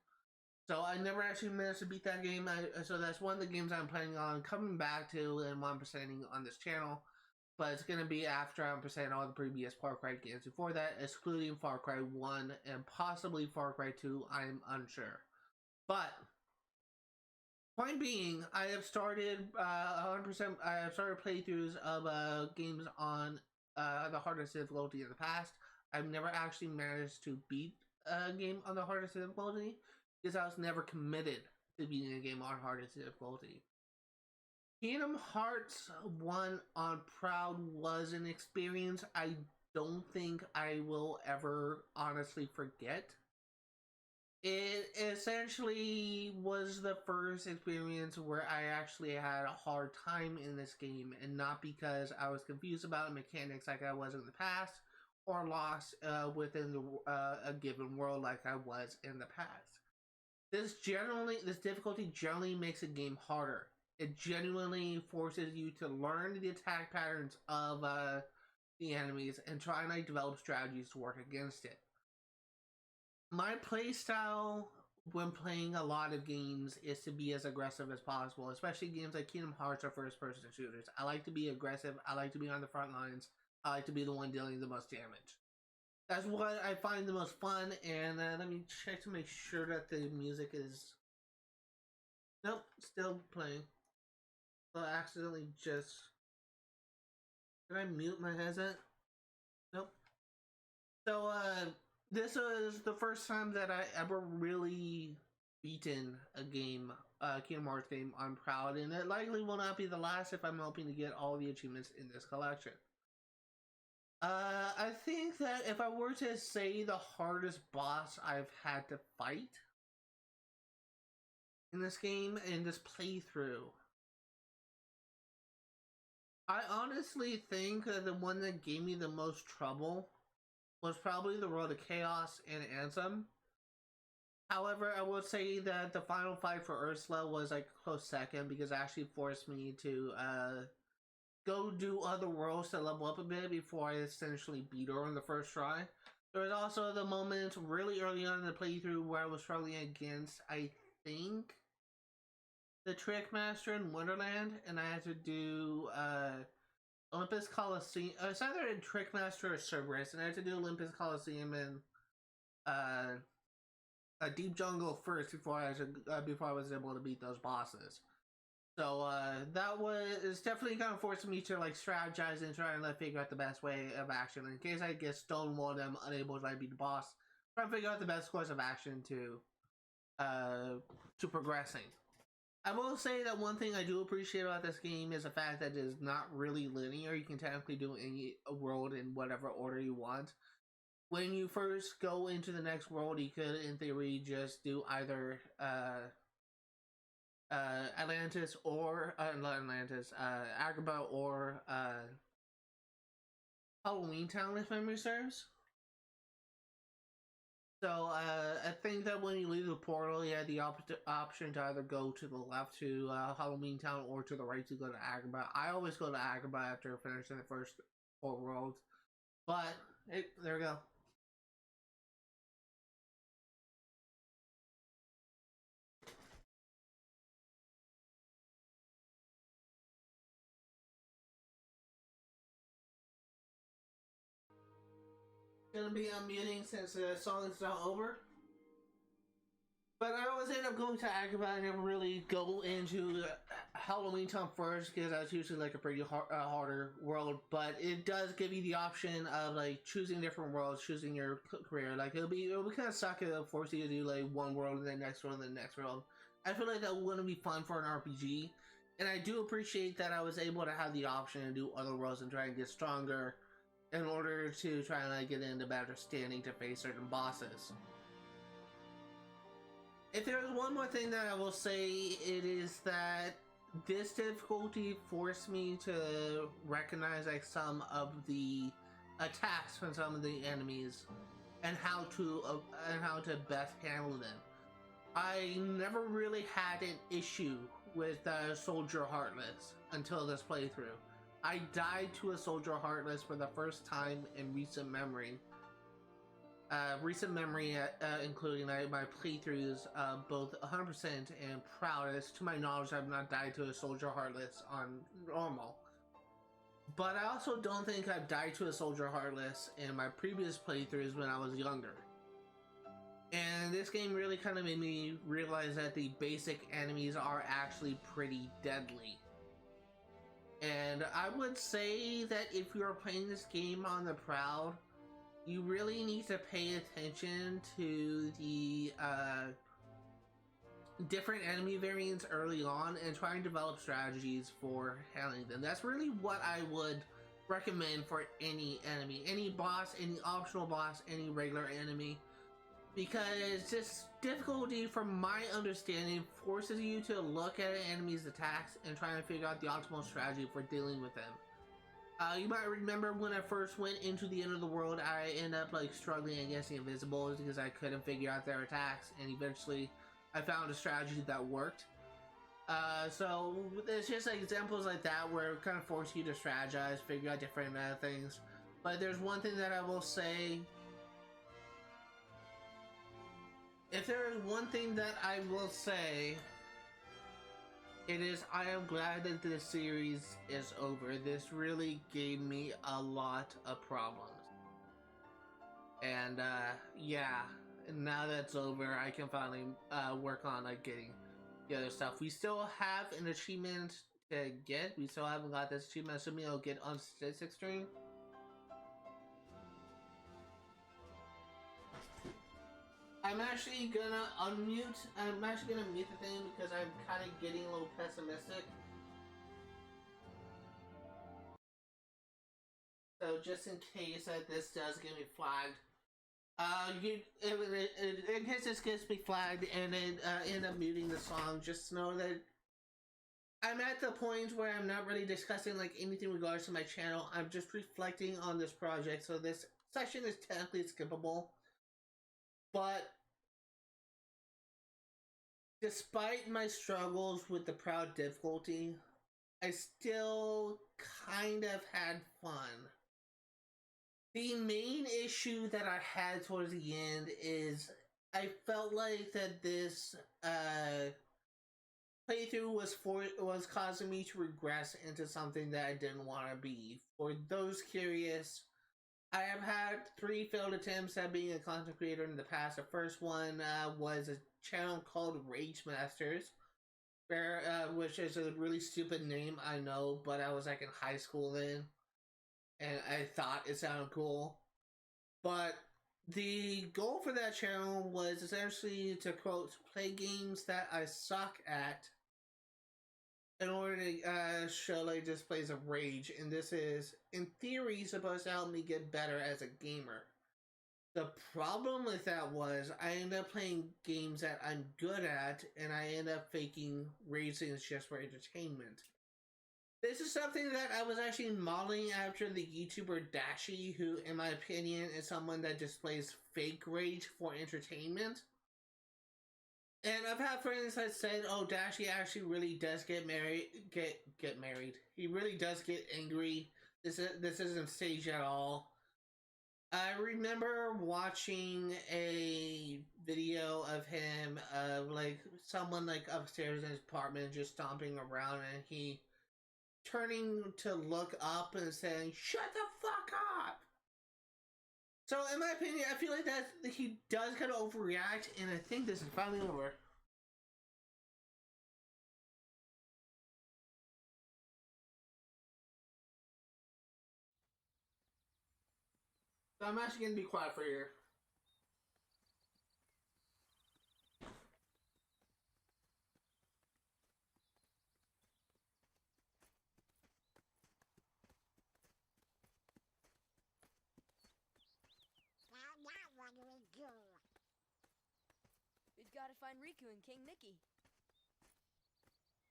Speaker 1: So I never actually managed to beat that game. So that's one of the games I'm planning on coming back to and 1%ing on this channel. But it's going to be after I'm percenting all the previous Far Cry games before that, excluding Far Cry 1 and possibly Far Cry 2. I'm unsure. But point being, I have started 100%. I have started playthroughs of games on the hardest difficulty in the past. I've never actually managed to beat a game on the hardest difficulty because I was never committed to beating a game on hardest difficulty. Kingdom Hearts 1 on Proud was an experience I don't think I will ever honestly forget. It essentially was the first experience where I actually had a hard time in this game, and not because I was confused about mechanics like I was in the past, or lost within a given world like I was in the past. This difficulty generally makes a game harder. It genuinely forces you to learn the attack patterns of the enemies and try and develop strategies to work against it. My playstyle when playing a lot of games is to be as aggressive as possible, especially games like Kingdom Hearts or first-person shooters. I like to be aggressive. I like to be on the front lines. I like to be the one dealing the most damage. That's what I find the most fun, and let me check to make sure that the music is... Nope, still playing. So I accidentally just... Did I mute my headset? Nope. So, this was the first time that I ever really beaten a game, Kingdom Hearts game on Proud, and it likely will not be the last if I'm hoping to get all the achievements in this collection. I think that if I were to say the hardest boss I've had to fight in this game, in this playthrough, I honestly think that the one that gave me the most trouble was probably the Road to Chaos and Ansem. However, I will say that the final fight for Ursula was like a close second because it actually forced me to go do other worlds to level up a bit before I essentially beat her on the first try. There was also the moment really early on in the playthrough where I was struggling against, I think, the Trickmaster in Wonderland, and I had to do Olympus Coliseum. It's either in Trickmaster or Cerberus, and I had to do Olympus Coliseum and a Deep Jungle first before I was able to beat those bosses. So it's definitely kind of forcing me to like strategize and try and figure out the best way of action in case I get stonewalled and I'm unable to beat the boss. Try and figure out the best course of action to progressing. I will say that one thing I do appreciate about this game is the fact that it is not really linear. You can technically do any world in whatever order you want. When you first go into the next world, you could, in theory, just do either Atlantis or not Atlantis, Agrabah or Halloween Town, if memory serves. So I think that when you leave the portal, you have the option to either go to the left to Halloween Town or to the right to go to Agrabah. I always go to Agrabah after finishing the first 4 worlds. But there we go. Gonna be unmuting since the song is not over. But I always end up going to Agrabah. I never really go into Halloween Town first because that's usually like a pretty harder world. But it does give you the option of like choosing different worlds, choosing your career. Like it'll be kind of suck. It'll force you to do like one world and then next world and then next world. I feel like that wouldn't be fun for an RPG, and I do appreciate that I was able to have the option to do other worlds and try and get stronger in order to try and like get into better standing to face certain bosses. If there's one more thing that I will say, it is that this difficulty forced me to recognize like some of the attacks from some of the enemies and how to best handle them. I never really had an issue with Soldier Heartless until this playthrough. I died to a Soldier Heartless for the first time in recent memory. Including my playthroughs, both 100% and proudest. To my knowledge, I've not died to a Soldier Heartless on normal. But I also don't think I've died to a Soldier Heartless in my previous playthroughs when I was younger. And this game really kind of made me realize that the basic enemies are actually pretty deadly. And I would say that if you are playing this game on the Proud, you really need to pay attention to the different enemy variants early on and try and develop strategies for handling them. That's really what I would recommend for any enemy, any boss, any optional boss, any regular enemy. Because this difficulty, from my understanding, forces you to look at an enemy's attacks and try and figure out the optimal strategy for dealing with them. You might remember when I first went into the end of the world, I ended up like struggling against the Invisibles because I couldn't figure out their attacks, and eventually I found a strategy that worked. So it's just like examples like that where it kind of forces you to strategize, figure out different things. But there's one thing that I will say. If there is one thing that I will say, it is I am glad that this series is over. This really gave me a lot of problems. And yeah, now that's over, I can finally work on like getting the other stuff. We still have an achievement to get. We still haven't got this achievement, assuming I'll get on statistics stream. I'm actually gonna mute the thing because I'm kind of getting a little pessimistic. So just in case that this does get me flagged, in case this gets me flagged and then end up muting the song, just know that I'm at the point where I'm not really discussing like anything regards to my channel. I'm just reflecting on this project, so this section is technically skippable. But despite my struggles with the Proud difficulty, I still kind of had fun. The main issue that I had towards the end is I felt like that this playthrough was causing me to regress into something that I didn't want to be. For those curious, I have had 3 failed attempts at being a content creator in the past. The first one was a channel called Rage Masters, which is a really stupid name, I know, but I was like in high school then, and I thought it sounded cool. But the goal for that channel was essentially to, quote, play games that I suck at in order to show like displays of rage, and this is, in theory, supposed to help me get better as a gamer. The problem with that was I ended up playing games that I'm good at, and I end up faking rage things just for entertainment. This is something that I was actually modeling after the YouTuber Dashi, who, in my opinion, is someone that displays fake rage for entertainment. And I've had friends that said, "Oh, Dashi actually really does get married. Get married. He really does get angry. This isn't staged at all." I remember watching a video of him of like someone like upstairs in his apartment just stomping around, and he turning to look up and saying, "Shut the fuck up!" So, in my opinion, I feel like that he does kind of overreact, and I think this is finally over. So I'm actually gonna be quiet for here.
Speaker 2: We've got to find Riku and King Mickey.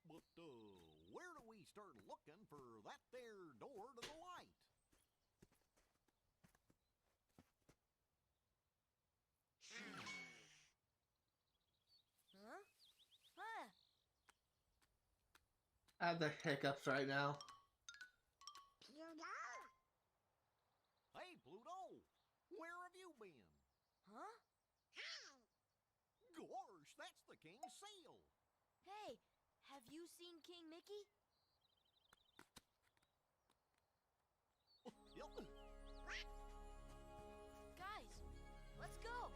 Speaker 6: But, where do we start looking for that there door to the light?
Speaker 2: Huh? Huh?
Speaker 1: I have the hiccups right now.
Speaker 6: Hey, Pluto! Where have you been?
Speaker 2: Huh?
Speaker 6: Gosh, that's the king's seal!
Speaker 2: Hey, have you seen King Mickey? Guys, let's go.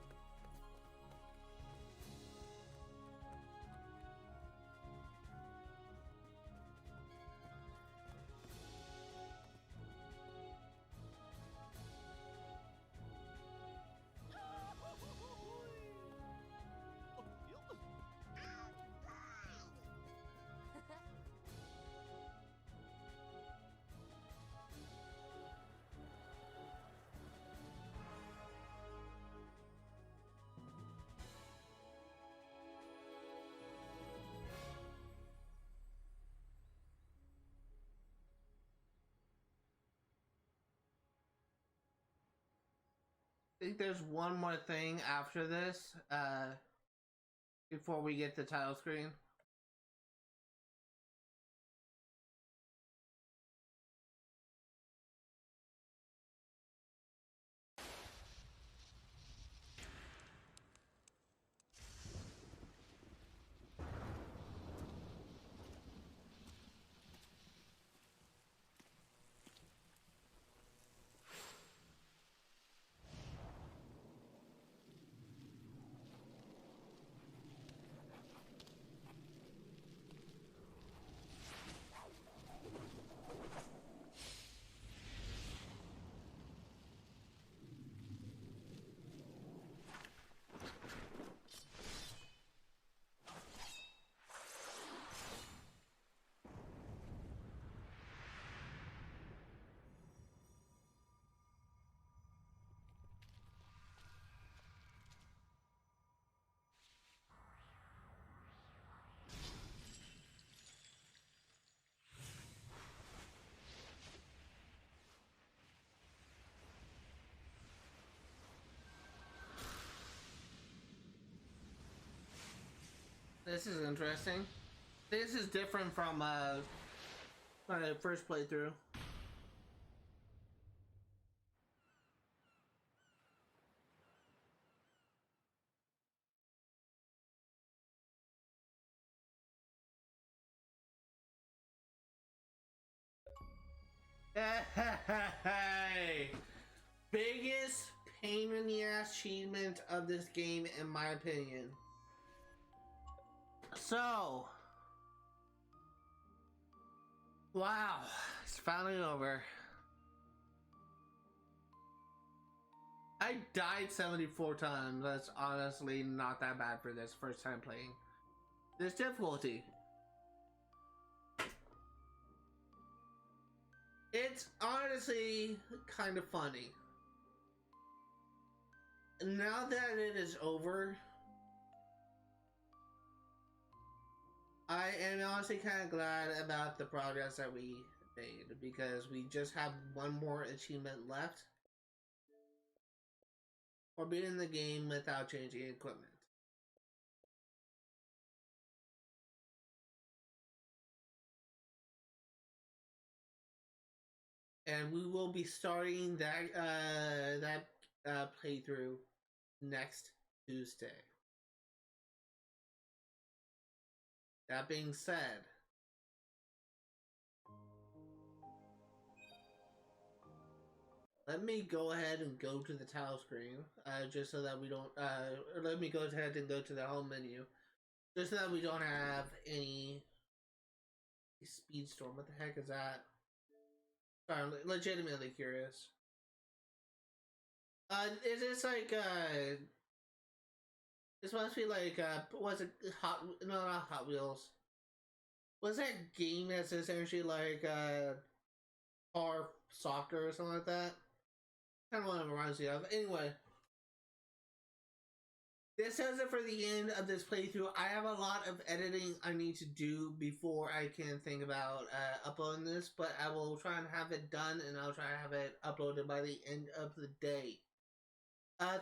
Speaker 1: I think there's one more thing after this, before we get the title screen. This is interesting. This is different from my first playthrough. Hey! Biggest pain in the ass achievement of this game, in my opinion. So, wow, it's finally over. I died 74 times. That's honestly not that bad for this first time playing this difficulty. It's honestly kind of funny. Now that it is over, I am honestly kind of glad about the progress that we made because we just have one more achievement left for beating the game without changing equipment. And we will be starting that playthrough next Tuesday. That being said, let me go ahead and go to the title screen, just so that we don't. Or let me go ahead and go to the home menu, just so that we don't have any speed storm. What the heck is that? Sorry, I'm legitimately curious. Is this like this must be like was it Hot? No, not Hot Wheels. Was that game that's essentially like car soccer or something like that? Kind of what it reminds me of. Anyway, this does it for the end of this playthrough. I have a lot of editing I need to do before I can think about uploading this, but I will try and have it done, and I'll try to have it uploaded by the end of the day.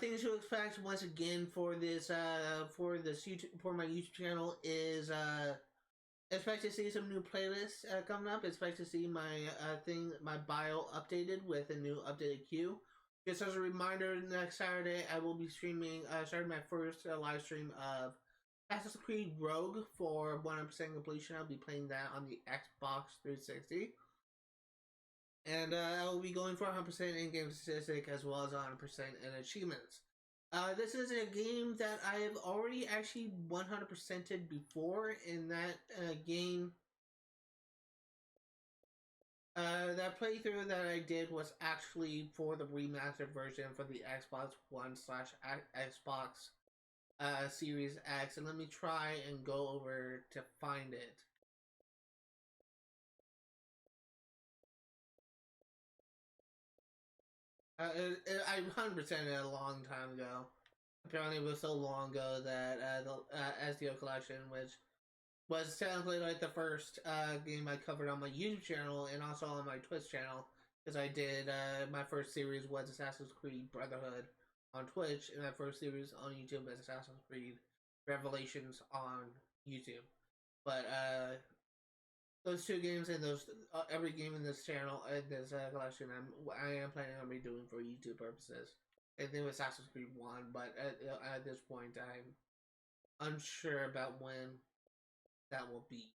Speaker 1: Things to expect once again for this YouTube, for my YouTube channel is expect to see some new playlists coming up. Expect to see my my bio updated with a new updated queue. Just as a reminder, next Saturday I will be streaming, starting my first live stream of Assassin's Creed Rogue for 100% completion. I'll be playing that on the Xbox 360. And I will be going for 100% in-game statistic as well as 100% in achievements. This is a game that I have already actually 100%ed before. In that game, that playthrough that I did was actually for the remastered version for the Xbox One / Xbox Series X. And let me try and go over to find it. I 100% it a long time ago. Apparently, it was so long ago that the SDO collection, which was technically like the first game I covered on my YouTube channel and also on my Twitch channel, because I did my first series was Assassin's Creed Brotherhood on Twitch, and my first series on YouTube was Assassin's Creed Revelations on YouTube. But those two games and those every game in this channel in this collection, I am planning on redoing for YouTube purposes. I think it was Assassin's Creed 1, but at this point, I'm unsure about when that will be.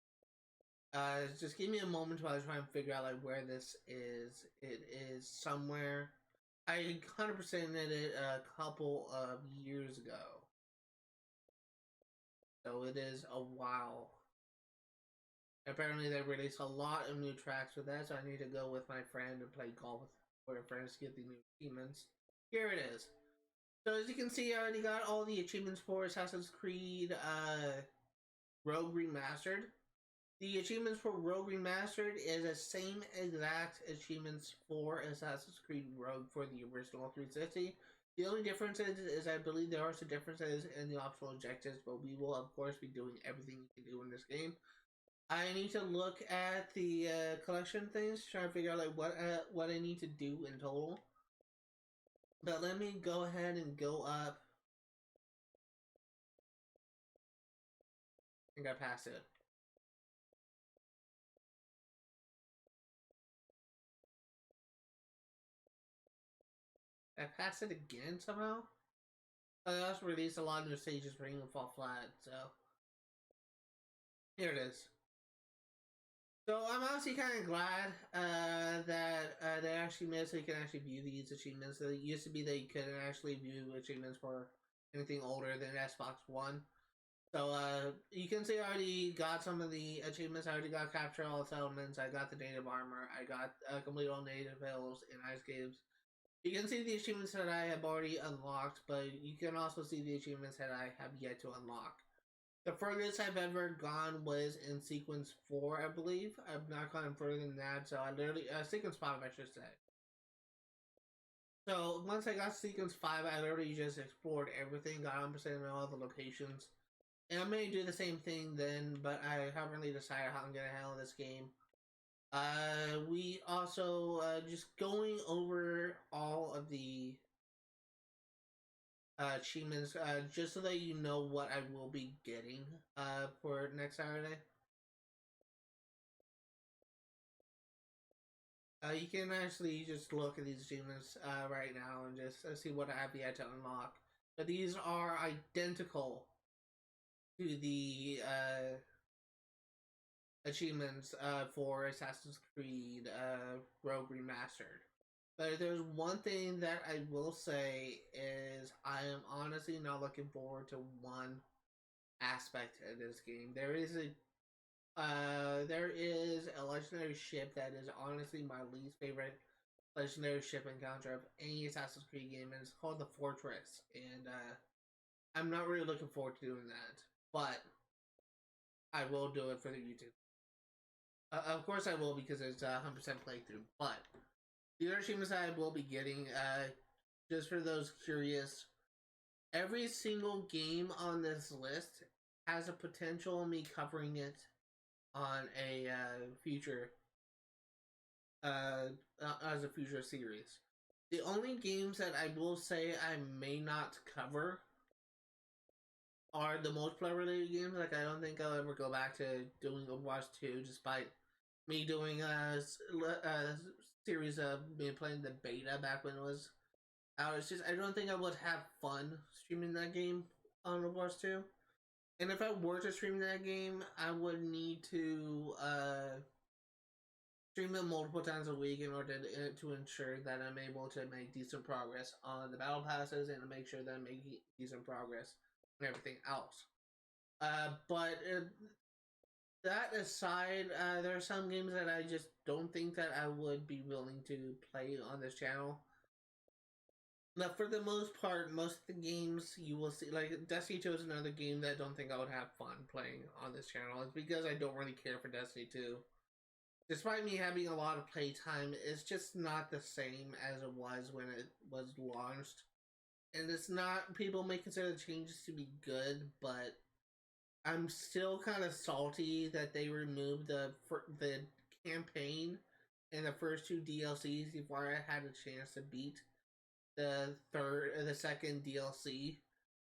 Speaker 1: Just give me a moment while I try and figure out like where this is. It is somewhere. I 100%ed it a couple of years ago, so it is a while. Apparently, they released a lot of new tracks with that, so I need to go with my friend and play golf with my friends to get the new achievements. Here it is. So as you can see, I already got all the achievements for Assassin's Creed Rogue Remastered. The achievements for Rogue Remastered is the same exact achievements for Assassin's Creed Rogue for the original 360. The only difference is I believe there are some differences in the optional objectives, but we will of course be doing everything you can do in this game. I need to look at the collection things, try to figure out like what I need to do in total. But let me go ahead and go up. I think I passed it. I passed it again somehow? They also released a lot of new stages for England Fall Flat, so here it is. So I'm honestly kind of glad that they actually made it so you can actually view these achievements. So it used to be that you couldn't actually view achievements for anything older than Xbox One. So you can see I already got some of the achievements. I already got Capture All Settlements. I got the Native Armor. I got Complete All Native Hills and Ice Caves. You can see the achievements that I have already unlocked, but you can also see the achievements that I have yet to unlock. The furthest I've ever gone was in Sequence 4, I believe. I've not gone further than that, so I literally... Sequence 5, I should say. So, once I got Sequence 5, I literally just explored everything, got 100% of all the locations. And I may do the same thing then, but I haven't really decided how I'm gonna handle this game. We also just going over all of the achievements, just so that you know what I will be getting for next Saturday. You can actually just look at these achievements right now and just see what I have yet to unlock. But these are identical to the achievements for Assassin's Creed Rogue Remastered. But if there's one thing that I will say is I am honestly not looking forward to one aspect of this game. There is a legendary ship that is honestly my least favorite legendary ship encounter of any Assassin's Creed game, and it's called the Fortress. And I'm not really looking forward to doing that, but I will do it for the YouTube. Of course, I will because it's 100% playthrough. But the other achievements I will be getting, just for those curious, every single game on this list has a potential of me covering it on a future as a future series. The only games that I will say I may not cover are the multiplayer related games. Like, I don't think I'll ever go back to doing Overwatch 2, despite me doing a series of me playing the beta back when it was out. It's just, I don't think I would have fun streaming that game on Overwatch 2. And if I were to stream that game, I would need to stream it multiple times a week in order to ensure that I'm able to make decent progress on the battle passes and to make sure that I'm making decent progress on everything else. But that aside, there are some games that I just don't think that I would be willing to play on this channel. Now, for the most part, most of the games you will see, like Destiny 2 is another game that I don't think I would have fun playing on this channel. It's because I don't really care for Destiny 2. Despite me having a lot of playtime, it's just not the same as it was when it was launched. And it's not, people may consider the changes to be good, but I'm still kind of salty that they removed the campaign and the first two DLCs before I had a chance to beat the second DLC.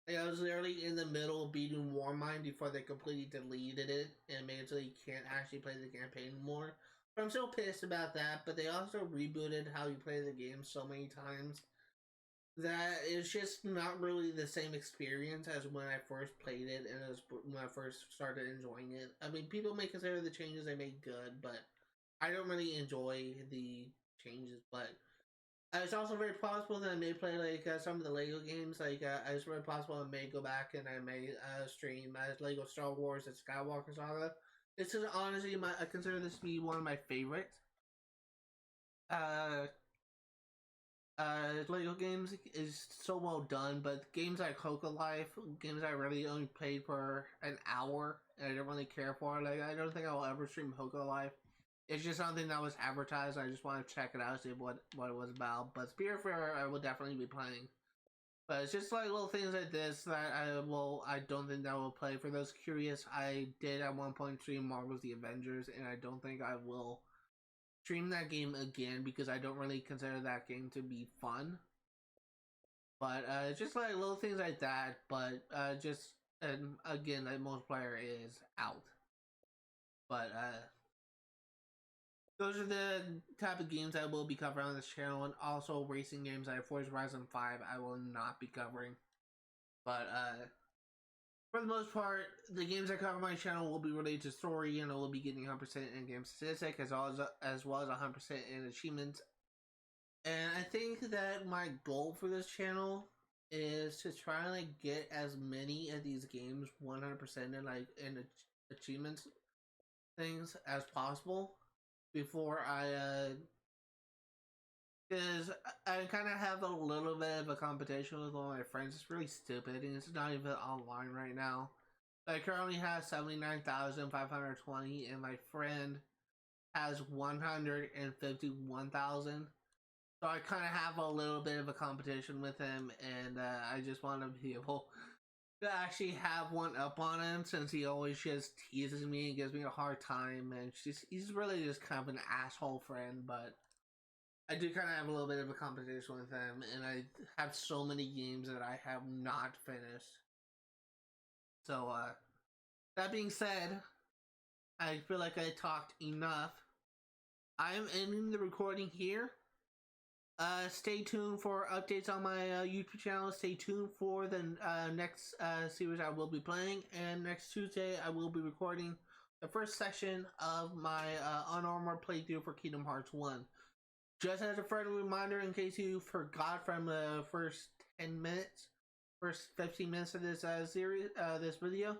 Speaker 1: Like, I was literally in the middle of beating Warmind before they completely deleted it and made it so you can't actually play the campaign anymore. But I'm still pissed about that, but they also rebooted how you play the game so many times that it's just not really the same experience as when I first played it and as when I first started enjoying it. I mean, people may consider the changes they made good, but I don't really enjoy the changes. But it's also very possible that I may play like some of the Lego games. Like it's very possible I may go back and I may stream Lego Star Wars and Skywalker Saga. This is honestly I consider this to be one of my favorite Lego games. Is so well done, but games like Coca Life, games I really only played for an hour and I don't really care for. Like, I don't think I'll ever stream Coca Life. It's just something that was advertised. I just want to check it out, see what it was about. But Spiritfarer, I will definitely be playing. But it's just like little things like this that I don't think that I will play. For those curious, I did at one point stream Marvel's The Avengers, and I don't think I will stream that game again because I don't really consider that game to be fun. But just like little things like that. But and again, that multiplayer is out. But those are the type of games I will be covering on this channel, and also racing games like Forza Horizon 5 I will not be covering. But for the most part, the games I cover on my channel will be related to story, and I will be getting 100% in-game statistic as well as 100% in achievements. And I think that my goal for this channel is to try and like get as many of these games 100% in achievements things as possible before because I kind of have a little bit of a competition with one of my friends. It's really stupid, and it's not even online right now. I currently have 79,520, and my friend has 151,000. So I kind of have a little bit of a competition with him, and I just want to be able to actually have one up on him, since he always just teases me and gives me a hard time, and he's really just kind of an asshole friend. But I do kind of have a little bit of a competition with him, and I have so many games that I have not finished. So that being said, I feel like I talked enough. I am ending the recording here. Stay tuned for updates on my YouTube channel. Stay tuned for the next series I will be playing. And next Tuesday, I will be recording the first session of my unarmored playthrough for Kingdom Hearts 1. Just as a friendly reminder, in case you forgot from the first 10 minutes, first 15 minutes of this series, this video,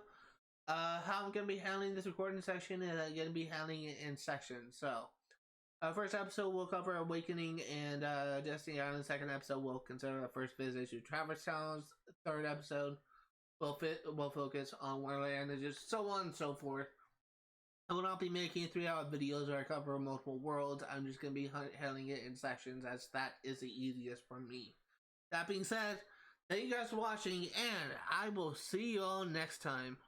Speaker 1: how I'm going to be handling this recording section, and I'm going to be handling it in sections. So, first episode we'll cover Awakening and Destiny Island. Second episode we'll consider the first visit to Traverse Towns. Third episode will focus on Wonderland, and just so on and so forth. I will not be making 3-hour videos where I cover multiple worlds. I'm just going to be handling it in sections, as that is the easiest for me. That being said, thank you guys for watching, and I will see you all next time.